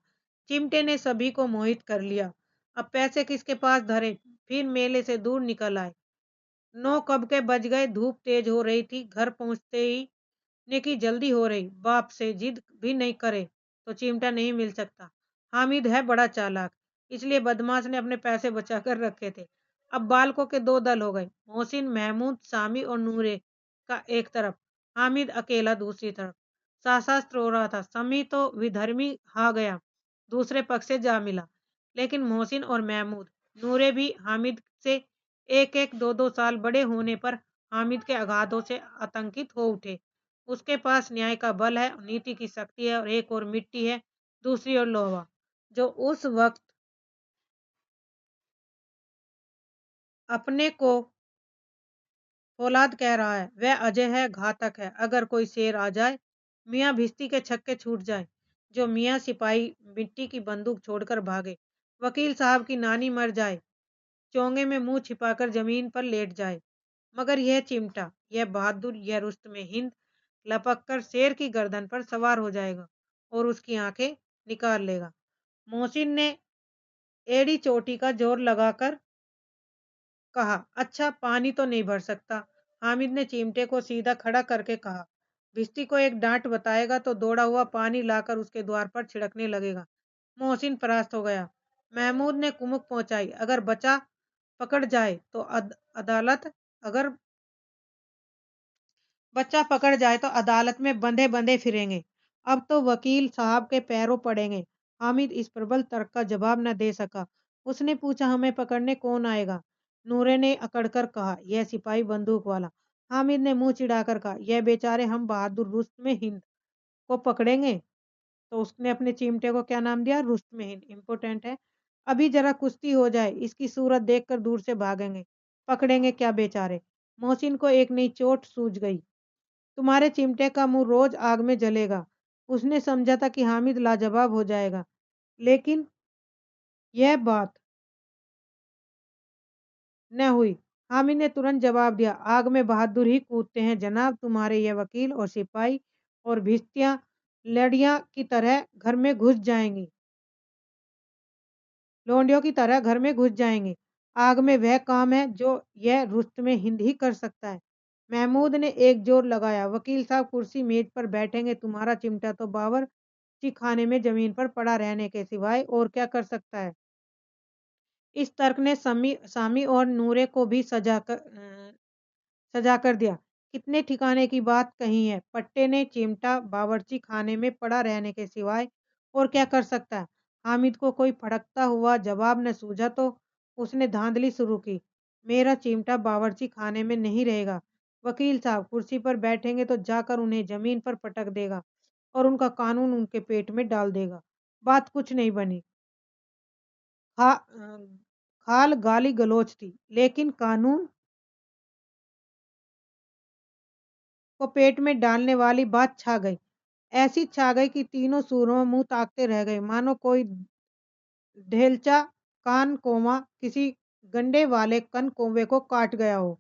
चिमटे ने सभी को मोहित कर लिया। अब पैसे किसके पास धरे? फिर मेले से दूर निकल आए। 9 कब के बज गए। धूप तेज हो रही थी। घर पहुंचते ही ने की जल्दी हो रही। बाप से जिद भी नहीं करे तो चिमटा नहीं मिल सकता। हामिद है बड़ा चालाक, इसलिए बदमाश ने अपने पैसे बचा कर रखे थे। अब बालकों के 2 दल हो गए, मोहसिन, महमूद, सामी और नूरे का एक तरफ, हामिद अकेला दूसरी तरफ। शास्त्र हो रहा था। समी तो विधर्मी हा गया, दूसरे पक्ष से जा मिला। लेकिन मोहसिन और महमूद, नूरे भी हामिद से एक एक 2-2 साल बड़े होने पर हामिद के अगाधों से आतंकित हो उठे। उसके पास न्याय का बल है, नीति की शक्ति है, और एक और मिट्टी है, दूसरी ओर लोहा। जो उस वक्त अपने को फौलाद कह रहा है, वह अजय है, घातक है। अगर कोई शेर आ जाए, मियाँ भिश्ती के छक्के छूट जाए, जो मियाँ सिपाही मिट्टी की बंदूक छोड़कर भागे, वकील साहब की नानी मर जाए, चोंगे में मुंह छिपाकर जमीन पर लेट जाए, मगर यह चिमटा, यह बहादुर, यह रुस्तमे हिंद लपक कर शेर की गर्दन पर सवार हो जाएगा और उसकी आंखें निकाल लेगा। मोहसिन ने एड़ी चोटी का जोर लगाकर कहा, अच्छा पानी तो नहीं भर सकता। हामिद ने चिमटे को सीधा खड़ा करके कहा, भिश्ती को एक डांट बताएगा तो दौड़ा हुआ पानी लाकर उसके द्वार पर छिड़कने लगेगा। मोहसिन परास्त हो गया। महमूद ने कुमुक पहुंचाई, अगर बचा पकड़ जाए तो अदालत, अगर बच्चा पकड़ जाए तो अदालत में बंधे बंधे फिरेंगे। अब तो वकील साहब के पैरों पड़ेंगे। हामिद इस प्रबल तर्क का जवाब न दे सका। उसने पूछा, हमें पकड़ने कौन आएगा? नूरे ने अकड़कर कहा, यह सिपाही बंदूक वाला। हामिद ने मुंह चिढ़ाकर कहा, यह बेचारे हम बहादुर रुस्तम हिंद को पकड़ेंगे। तो उसने अपने चिमटे को क्या नाम दिया? रुस्तम हिंद। इम्पोर्टेंट है। अभी जरा कुश्ती हो जाए, इसकी सूरत देखकर दूर से भागेंगे। पकड़ेंगे क्या बेचारे? मोहसिन को एक नई चोट सूझ गई। तुम्हारे चिमटे का मुंह रोज आग में जलेगा। उसने समझा था कि हामिद लाजवाब हो जाएगा, लेकिन यह बात न हुई। हामिद ने तुरंत जवाब दिया, आग में बहादुर ही कूदते हैं जनाब। तुम्हारे यह वकील और सिपाही और भिश्तियां लड़ियां की तरह घर में घुस जाएंगी, लोंडियों की तरह घर में घुस जाएंगे। आग में वह काम है जो यह रुस्तम हिंद ही कर सकता है। महमूद ने एक जोर लगाया, वकील साहब कुर्सी मेज पर बैठेंगे, तुम्हारा चिमटा तो बावर्ची खाने में जमीन पर पड़ा रहने के सिवाय और क्या कर सकता है? इस तर्क ने सामी और नूरे को भी सजा कर दिया। कितने ठिकाने की बात कही है। पट्टे ने चिमटा बावर्ची खाने में पड़ा रहने के सिवाय और क्या कर सकता है? हामिद को कोई फड़कता हुआ जवाब न सूझा तो उसने धांधली शुरू की, मेरा चिमटा बावर्ची खाने में नहीं रहेगा। वकील साहब कुर्सी पर बैठेंगे तो जाकर उन्हें जमीन पर पटक देगा और उनका कानून उनके पेट में डाल देगा। बात कुछ नहीं बनी। खाल गाली गलौच थी, लेकिन कानून को पेट में डालने वाली बात छा गई। ऐसी छा गई कि तीनों सूरों मुंह ताकते रह गए, मानो कोई ढेलचा कान कोवा किसी गंडे वाले कन कौवे को काट गया हो।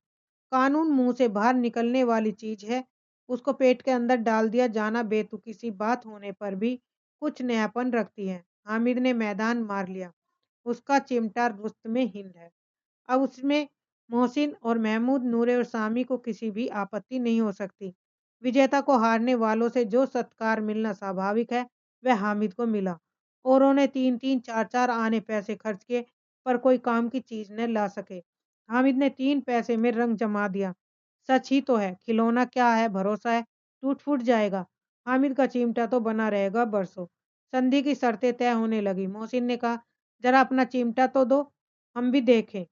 कानून मुंह से बाहर निकलने वाली चीज है, उसको पेट के अंदर डाल दिया जाना बेतुकी सी बात होने पर भी कुछ नयापन रखती है। हामिद ने मैदान मार लिया। उसका चिमटा रुस्तमे हिंद है। अब उसमें मोहसिन और महमूद, नूरे और सामी को किसी भी आपत्ति नहीं हो सकती। विजेता को हारने वालों से जो सत्कार मिलना स्वाभाविक है, वह हामिद को मिला। औरों ने 3-3 4-4 आने पैसे खर्च किए, पर कोई काम की चीज न ला सके। हामिद ने 3 पैसे में रंग जमा दिया। सच ही तो है, खिलौना क्या है, भरोसा है, टूट फूट जाएगा। हामिद का चिमटा तो बना रहेगा बरसों। संधि की शर्तें तय होने लगी। मोहसिन ने कहा, जरा अपना चिमटा तो दो, हम भी देखें।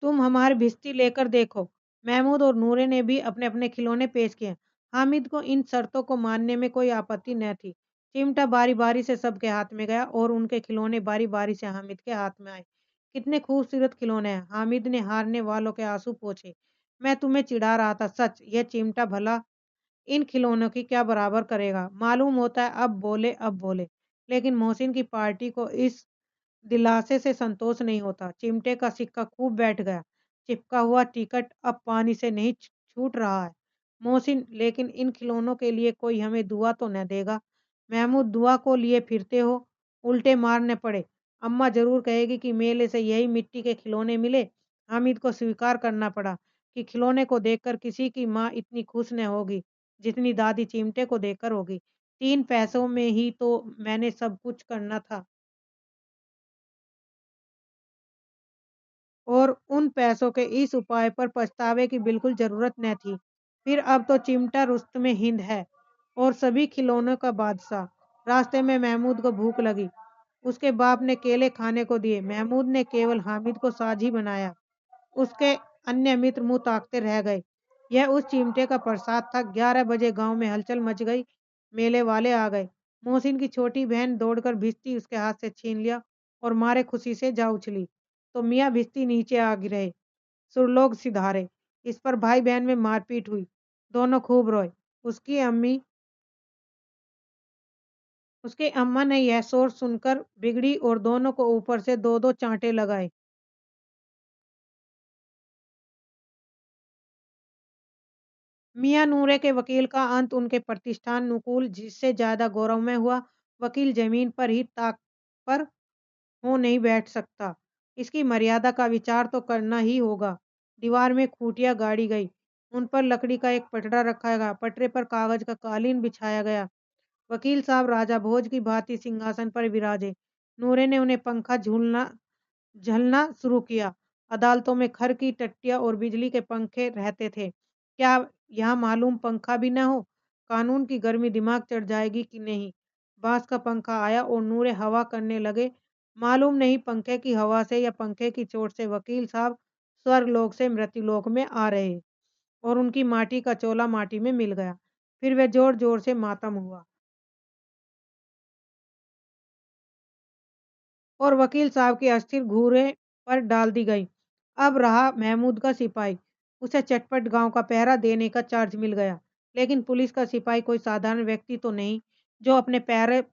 तुम हमारी भिश्ती लेकर देखो। महमूद और नूरे ने भी अपने अपने खिलौने पेश किए। हामिद को इन शर्तों को मानने में कोई आपत्ति न थी। चिमटा बारी बारी से सबके हाथ में गया और उनके खिलौने बारी बारी से हामिद के हाथ में आए। कितने खूबसूरत खिलौने हैं। हामिद ने हारने वालों के आंसू पोंछे। मैं तुम्हें चिढ़ा रहा था, सच यह चिमटा भला इन खिलौनों की क्या बराबर करेगा। मालूम होता है अब बोले, लेकिन मोहसिन की पार्टी को इस दिलासे से संतोष नहीं होता। चिमटे का सिक्का खूब बैठ गया। चिपका हुआ टिकट अब पानी से नहीं छूट रहा है। मोहसिन, लेकिन इन खिलौनों के लिए कोई हमें दुआ तो न देगा। महमूद, दुआ को लिए फिरते हो, उल्टे मारने पड़े। अम्मा जरूर कहेगी कि मेले से यही मिट्टी के खिलौने मिले। हामिद को स्वीकार करना पड़ा कि खिलौने को देखकर किसी की माँ इतनी खुश न होगी जितनी दादी चिमटे को देखकर होगी। 3 पैसों में ही तो मैंने सब कुछ करना था, और उन पैसों के इस उपाय पर पछतावे की बिल्कुल जरूरत न थी। फिर अब तो चिमटा रुस्तमे हिंद है और सभी खिलौनों का बादशाह। रास्ते में महमूद को भूख लगी। उसके बाप ने केले खाने को दिए। महमूद ने केवल हामिद को साझी बनाया। उसके अन्य मित्र मुंह ताकते रह गए। यह उस चिमटे का प्रसाद था। 11 बजे गांव में हलचल मच गई। मेले वाले आ गए। मोहसिन की छोटी बहन दौड़कर भिश्ती उसके हाथ से छीन लिया और मारे खुशी से जा उछली। तो मियाँ भिश्ती नीचे आ गिरे, सुरलोक सिधारे। इस पर भाई बहन में मारपीट हुई। दोनों खूब रोए। उसकी अम्मी उसके अम्मा ने यह शोर सुनकर बिगड़ी और दोनों को ऊपर से दो दो चांटे लगाए। मियाँ नूरे के वकील का अंत उनके प्रतिष्ठान अनुकूल जिससे ज्यादा गौरवमय हुआ। वकील जमीन पर ही ताक पर हो नहीं बैठ सकता। इसकी मर्यादा का विचार तो करना ही होगा। दीवार में खूंटियां गाड़ी गई। उन पर लकड़ी का एक पटरा रखा गया। पटरे पर कागज का कालीन बिछाया गया। वकील साहब राजा भोज की भांति सिंहासन पर विराजे। नूरे ने उन्हें पंखा झूलना झलना शुरू किया। अदालतों में खर की टट्टियां और बिजली के पंखे रहते थे। क्या यहाँ मालूम पंखा भी न हो? कानून की गर्मी दिमाग चढ़ जाएगी कि नहीं। बांस का पंखा आया और नूरे हवा करने लगे। मालूम नहीं पंखे की हवा से या पंखे की चोट से वकील साहब स्वर्गलोक से मृत्युलोक में आ रहे और उनकी माटी का चोला माटी में मिल गया। फिर वे जोर जोर से मातम हुआ और वकील साहब की अस्थिर घूरे पर डाल दी गई। अब रहा महमूद का सिपाही। उसे चटपट गांव का पहरा देने का चार्ज मिल गया। लेकिन पुलिस का सिपाही कोई साधारण व्यक्ति तो नहीं जो अपने पैर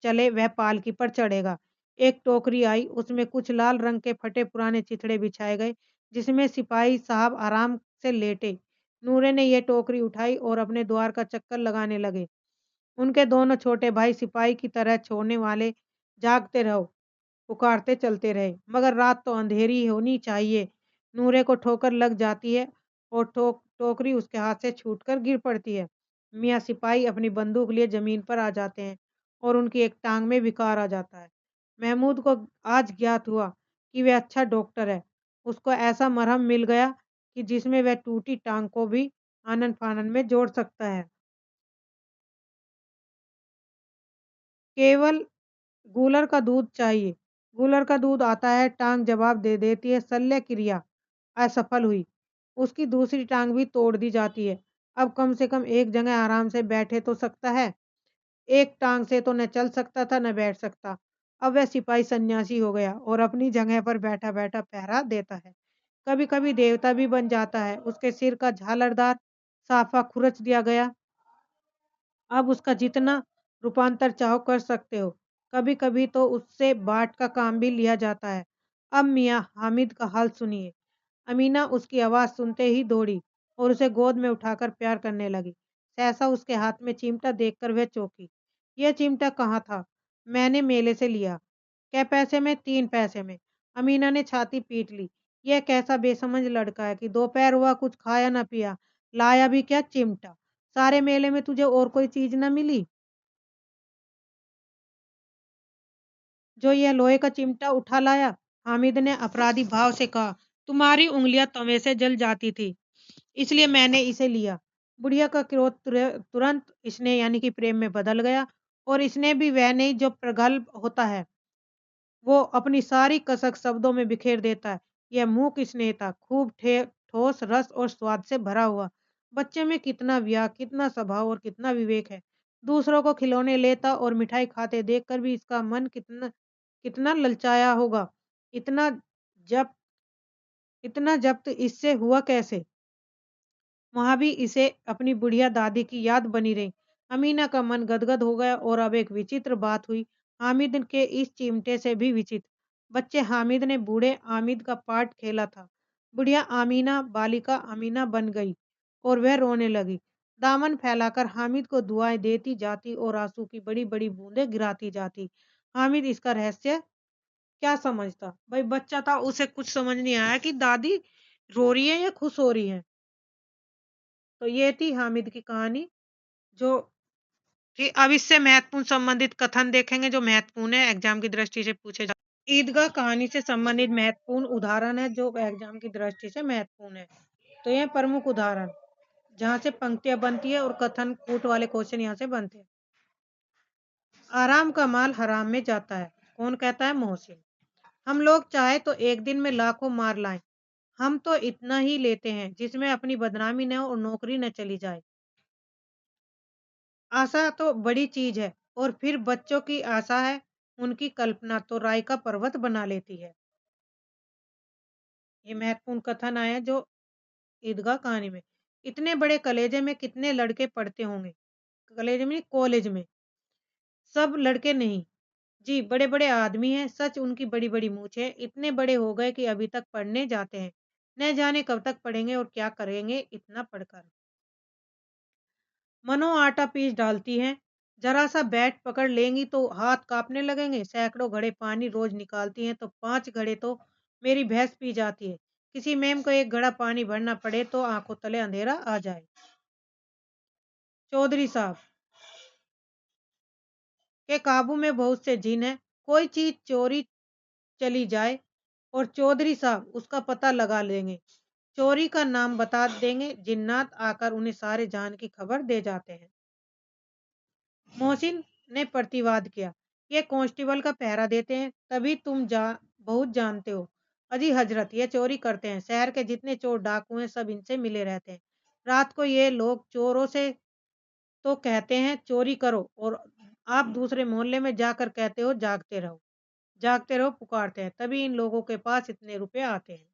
चले वह पालकी पर चढ़ेगा। एक टोकरी आई, उसमें कुछ लाल रंग के फटे पुराने चिथड़े बिछाए गए जिसमें सिपाही साहब आराम से लेटे। नूरे ने यह टोकरी उठाई और अपने द्वार का चक्कर लगाने लगे। उनके दोनों छोटे भाई सिपाही की तरह छोड़ने वाले जागते रहो पुकारते चलते रहे, मगर रात तो अंधेरी होनी चाहिए। नूरे को ठोकर लग जाती है और टोकरी उसके हाथ से छूटकर गिर पड़ती है। मियाँ सिपाही अपनी बंदूक लिए जमीन पर आ जाते हैं और उनकी एक टांग में विकार आ जाता है। महमूद को आज ज्ञात हुआ कि वह अच्छा डॉक्टर है। उसको ऐसा मरहम मिल गया कि जिसमें वह टूटी टांग को भी आनन फानन में जोड़ सकता है। केवल गूलर का दूध चाहिए। गूलर का दूध आता है, टांग जवाब दे देती है, शल्य क्रिया असफल हुई। उसकी दूसरी टांग भी तोड़ दी जाती है। अब कम से कम एक जगह आराम से बैठे तो सकता है। एक टांग से तो न चल सकता था न बैठ सकता। अब वह सिपाही सन्यासी हो गया और अपनी जगह पर बैठा बैठा पहरा देता है। कभी कभी देवता भी बन जाता है। उसके सिर का झालरदार साफा खुरच दिया गया। अब उसका जितना रूपांतर चाहो कर सकते हो। कभी कभी तो उससे बाट का काम भी लिया जाता है। अब मियाँ हामिद का हाल सुनिए। अमीना उसकी आवाज सुनते ही दौड़ी और उसे गोद में उठाकर प्यार करने लगी। सहसा उसके हाथ में चिमटा देखकर वह चौंकी। यह चिमटा कहाँ था? मैंने मेले से लिया। कै पैसे में? 3 पैसे में। अमीना ने छाती पीट ली। यह कैसा बेसमझ लड़का है कि दोपहर हुआ कुछ खाया न पिया, लाया भी क्या? चिमटा। सारे मेले में तुझे और कोई चीज न मिली? जो यह लोहे का चिमटा उठा लाया? हामिद ने अपराधी भाव से कहा। तुम्हारी उंगलियां तवे से जल जाती थी, इसलिए मैंने इसे लिया। बुढ़िया का क्रोध तुरंत स्नेह यानी कि प्रेम में बदल गया, और स्नेह भी वह नहीं जो प्रगल्भ होता है, वो अपनी सारी कसक शब्दों में बिखेर देता है। यह मूक स्नेह था, खूब ठोस रस और स्वाद से भरा हुआ। बच्चे में कितना व्याह, कितना स्वभाव और कितना विवेक है। दूसरों को खिलौने लेता और मिठाई खाते देखकर भी इसका मन कितना कितना ललचाया होगा। इतना जब्त इतना जब्त इससे हुआ कैसे? वहां भी इसे अपनी बुढ़िया दादी की याद बनी रही। अमीना का मन गदगद हो गया, और अब एक विचित्र बात हुई। हामिद के इस चिमटे से भी विचित्र। बच्चे हामिद ने बूढ़े हामिद का पार्ट खेला था। बुढ़िया आमीना बालिका अमीना बन गई, और वह रोने लगी। दामन फैलाकर हामिद को दुआएं देती जाती और आंसू की बड़ी बड़ी बूंदें गिराती जाती। हामिद इसका रहस्य क्या समझता? भाई बच्चा था, उसे कुछ समझ नहीं आया कि दादी रो रही है या खुश हो रही है। तो ये थी हामिद की कहानी। जो कि अब इससे महत्वपूर्ण संबंधित कथन देखेंगे जो महत्वपूर्ण है, एग्जाम की दृष्टि से पूछे जा। ईदगाह कहानी से संबंधित महत्वपूर्ण उदाहरण है जो एग्जाम की दृष्टि से महत्वपूर्ण है। तो ये प्रमुख उदाहरण जहाँ से पंक्तियां बनती है और कथन कूट वाले क्वेश्चन यहाँ से बनते हैं। आराम का माल हराम में जाता है। कौन कहता है? मोहसिन। हम लोग चाहे तो एक दिन में लाखों मार लाएं, हम तो इतना ही लेते हैं जिसमें अपनी बदनामी न हो और नौकरी न चली जाए। आशा तो बड़ी चीज है, और फिर बच्चों की आशा है, उनकी कल्पना तो राय का पर्वत बना लेती है। ये महत्वपूर्ण कथन आया जो ईदगाह कहानी में। इतने बड़े कलेजे में कितने लड़के पढ़ते होंगे? कलेजे में, कॉलेज में। सब लड़के नहीं जी, बड़े बड़े आदमी हैं, सच उनकी बड़ी बड़ी मूछ है। इतने बड़े हो गए कि अभी तक पढ़ने जाते हैं। न जाने कब तक पढ़ेंगे और क्या करेंगे इतना पढ़कर। मनो आटा पीस डालती हैं, जरा सा बैट पकड़ लेंगी तो हाथ कांपने लगेंगे। सैकड़ों घड़े पानी रोज निकालती हैं तो 5 घड़े तो मेरी भैंस पी जाती है। किसी मैम को एक घड़ा पानी भरना पड़े तो आंखों तले अंधेरा आ जाए। चौधरी साहब के काबू में बहुत से जिन हैं। कोई चीज चोरी चली जाए और चौधरी साहब उसका पता लगा लेंगे, चोरी का नाम बता देंगे, जिन्नात आकर उन्हें सारे जान की खबर दे जाते हैं। मोहसिन ने प्रतिवाद किया, ये कांस्टेबल का पहरा देते हैं, तभी तुम बहुत जानते हो। अजी हजरत, ये चोरी करते हैं। शहर के जितने चोर डाकू हैं सब इनसे मिले रहते हैं। रात को ये लोग चोरों से तो कहते हैं चोरी करो, और आप दूसरे मोहल्ले में जाकर कहते हो जागते रहो। जागते रहो पुकारते हैं, तभी इन लोगों के पास इतने रुपए आते हैं।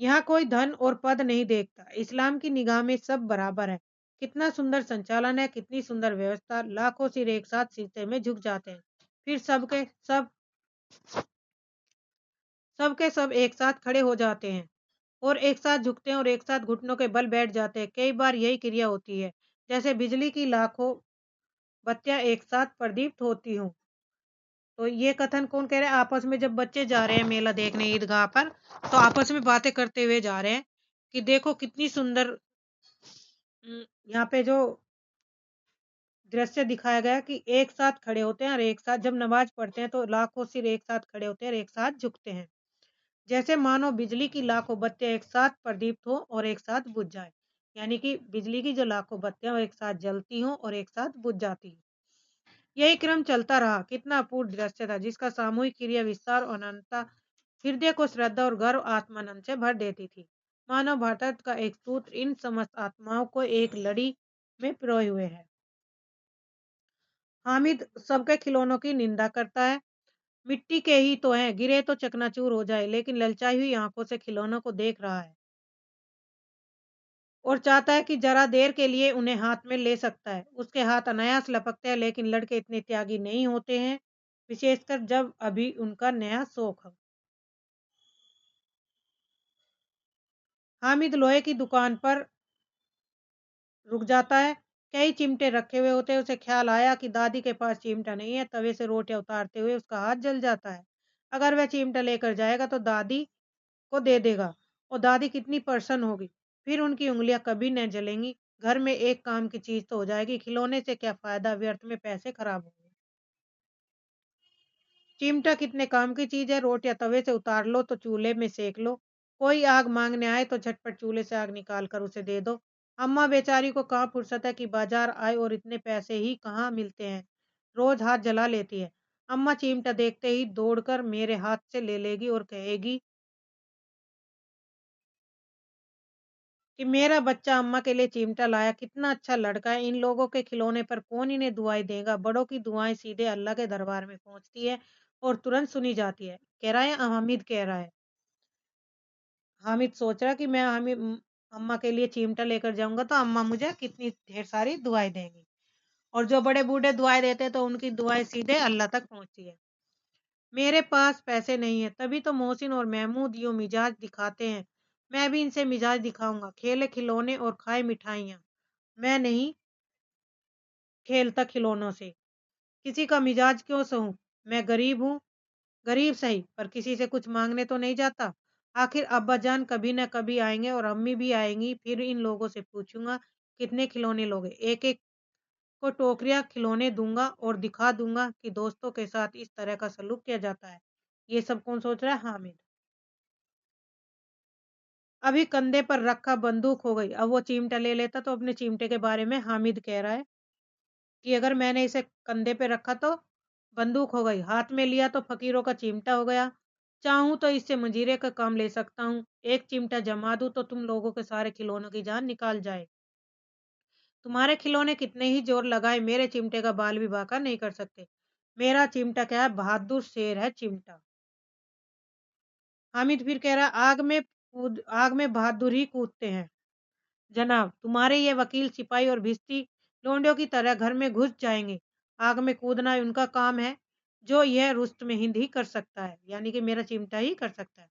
यहाँ कोई धन और पद नहीं देखता। इस्लाम की निगाह में सब बराबर है। कितना सुंदर संचालन है, कितनी सुंदर व्यवस्था। लाखों सिर एक साथ सीधे में झुक जाते हैं। फिर सबके सब एक साथ खड़े हो जाते हैं, और एक साथ झुकते हैं और एक साथ घुटनों के बल बैठ जाते हैं। कई बार यही क्रिया होती है, जैसे बिजली की लाखों बत्तियां एक साथ प्रदीप्त होती हूँ। तो ये कथन कौन कह रहे हैं? आपस में जब बच्चे जा रहे हैं मेला देखने ईदगाह पर, तो आपस में बातें करते हुए जा रहे हैं कि देखो कितनी सुंदर यहाँ पे जो दृश्य दिखाया गया कि एक साथ खड़े होते हैं, और एक साथ जब नमाज पढ़ते हैं तो लाखों सिर एक साथ खड़े होते हैं और एक साथ झुकते हैं। जैसे मानो बिजली की लाखों बत्तियां एक साथ प्रदीप्त हो और एक साथ बुझ जाए। यानी कि बिजली की जो लाखों बत्तियां वो एक साथ जलती हों और एक साथ बुझ जाती हैं। यही क्रम चलता रहा। कितना अपूर्व दृश्य था, जिसका सामूहिक क्रिया विस्तार और अनंतता हृदय को श्रद्धा और गर्व आत्मानंद से भर देती थी। मानव भारत का एक सूत्र इन समस्त आत्माओं को एक लड़ी में पिरोए हुए है। हामिद सबके खिलौनों की निंदा करता है। मिट्टी के ही तो हैं, गिरे तो चकनाचूर हो जाए, लेकिन ललचाई हुई आंखों से खिलौनों को देख रहा है और चाहता है कि जरा देर के लिए उन्हें हाथ में ले सकता है। उसके हाथ अनायास लपकते हैं, लेकिन लड़के इतने त्यागी नहीं होते हैं, विशेषकर जब अभी उनका नया शौक हो। हामिद लोहे की दुकान पर रुक जाता है। कई चिमटे रखे हुए होते हैं। उसे ख्याल आया कि दादी के पास चिमटा नहीं है। तवे से रोटियां उतारते हुए उसका हाथ जल जाता है। अगर वह चिमटा लेकर जाएगा तो दादी को दे देगा, और दादी कितनी प्रसन्न होगी। फिर उनकी उंगलियां कभी न जलेंगी। घर में एक काम की चीज तो हो जाएगी, खिलौने से क्या फायदा, व्यर्थ में पैसे खराब होंगे। चिमटा कितने काम की चीज है, रोटियां तवे से उतार लो तो चूल्हे में सेक लो। कोई आग मांगने आए तो झटपट चूल्हे से आग निकाल कर उसे दे दो। अम्मा बेचारी को कहाँ फुर्सत है कि बाजार आए, और इतने पैसे ही कहाँ मिलते हैं, रोज हाथ जला लेती है। अम्मा चिमटा देखते ही दौड़कर मेरे हाथ से ले लेगी और कहेगी कि मेरा बच्चा अम्मा के लिए चिमटा लाया, कितना अच्छा लड़का है। इन लोगों के खिलौने पर कौन इन्हें दुआएं देगा। बड़ों की दुआएं सीधे अल्लाह के दरबार में पहुंचती है और तुरंत सुनी जाती है। कह रहा है, हामिद कह रहा है। हामिद सोच रहा कि मैं अम्मा के लिए चिमटा लेकर जाऊंगा तो अम्मा मुझे कितनी ढेर सारी दुआएं देंगी। और जो बड़े बूढ़े दुआएं देते हैं तो उनकी दुआएं सीधे अल्लाह तक पहुंचती है। मेरे पास पैसे नहीं है, तभी तो मोहसिन और महमूद यूं मिजाज दिखाते हैं। मैं भी इनसे मिजाज दिखाऊंगा, खेले खिलौने और खाए मिठाइयाँ। मैं नहीं खेलता खिलौनों से। किसी का मिजाज क्यों सहूं। मैं गरीब हूँ, गरीब सही, पर किसी से कुछ मांगने तो नहीं जाता। आखिर अब्बाजान कभी न कभी आएंगे और अम्मी भी आएंगी, फिर इन लोगों से पूछूंगा कितने खिलौने लोगे। एक एक को टोकरियां खिलौने दूंगा और दिखा दूंगा कि दोस्तों के साथ इस तरह का सलूक किया जाता है। ये सब कौन सोच रहा है? हामिद। अभी कंधे पर रखा बंदूक हो गई। अब वो चिमटा ले लेता तो अपने चिमटे के बारे में हामिद कह रहा है कि अगर मैंने इसे कंधे पे रखा तो बंदूक हो गई, हाथ में लिया तो फकीरों का चिमटा हो गया। चाहूं तो इससे मंजीरे का काम ले सकता हूँ। एक चिमटा जमा दूं तो तुम लोगों के सारे खिलौनों की जान निकाल जाए। तुम्हारे खिलौने कितने ही जोर लगाए, मेरे चिमटे का बाल भी बांका नहीं कर सकते। मेरा चिमटा क्या है, बहादुर शेर है चिमटा। हामिद फिर कह रहा, आग में बहादुर ही कूदते हैं। जनाब, तुम्हारे ये वकील सिपाही और भिस्ती लोंडियों की तरह घर में घुस जाएंगे। आग में कूदना उनका काम है, जो यह रुस्त में हिंद ही कर सकता है, यानी कि मेरा चिमटा ही कर सकता है।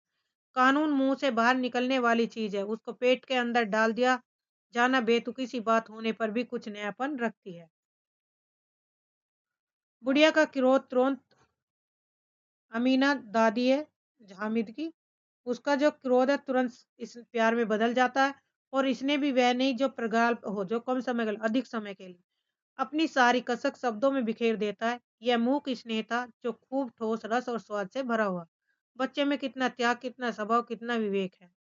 कानून मुंह से बाहर निकलने वाली चीज है, उसको पेट के अंदर डाल दिया जाना बेतुकी सी बात होने पर भी कुछ नयापन रखती है। बुढ़िया का क्रोध तुरंत अमीना दादी है हामिद की, उसका जो क्रोध है तुरंत इस प्यार में बदल जाता है। और इसने भी वह नहीं जो प्रगल्भ हो, जो कम समय के लिए, अधिक समय के लिए अपनी सारी कसक शब्दों में बिखेर देता है। यह मूक स्नेह था जो खूब ठोस रस और स्वाद से भरा हुआ। बच्चे में कितना त्याग, कितना स्वभाव, कितना विवेक है।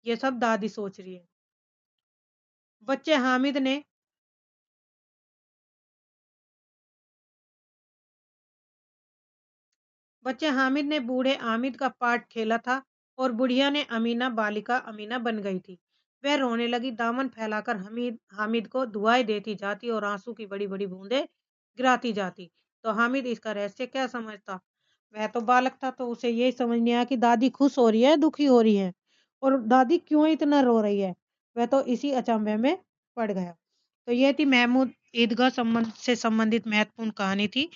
ये सब दादी सोच रही है। बच्चे हामिद ने बच्चे हामिद ने बूढ़े आमिद का पार्ट खेला था और बुढ़िया ने अमीना बालिका अमीना बन गई थी। वह रोने लगी, दामन फैलाकर हमीद हामिद को दुआएं देती जाती और आंसू की बड़ी बड़ी बूंदें गिराती जाती। तो हामिद इसका रहस्य क्या समझता। वह तो बालक था, तो उसे यही समझ नहीं आया कि दादी खुश हो रही है, दुखी हो रही है, और दादी क्यों इतना रो रही है। वह तो इसी अचंभे में पड़ गया। तो ये थी महमूद ईदगाह संबंध से संबंधित महत्वपूर्ण कहानी थी।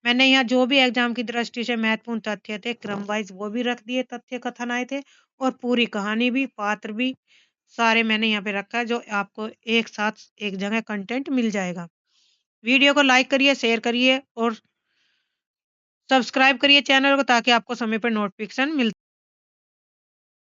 मैंने यहाँ जो भी एग्जाम की दृष्टि से महत्वपूर्ण तथ्य थे क्रम वाइज वो भी रख दिए, तथ्य कथन आए थे, और पूरी कहानी भी, पात्र भी, सारे मैंने यहाँ पे रखा है, जो आपको एक साथ एक जगह कंटेंट मिल जाएगा। वीडियो को लाइक करिए, शेयर करिए और सब्सक्राइब करिए चैनल को, ताकि आपको समय पर नोटिफिकेशन मिल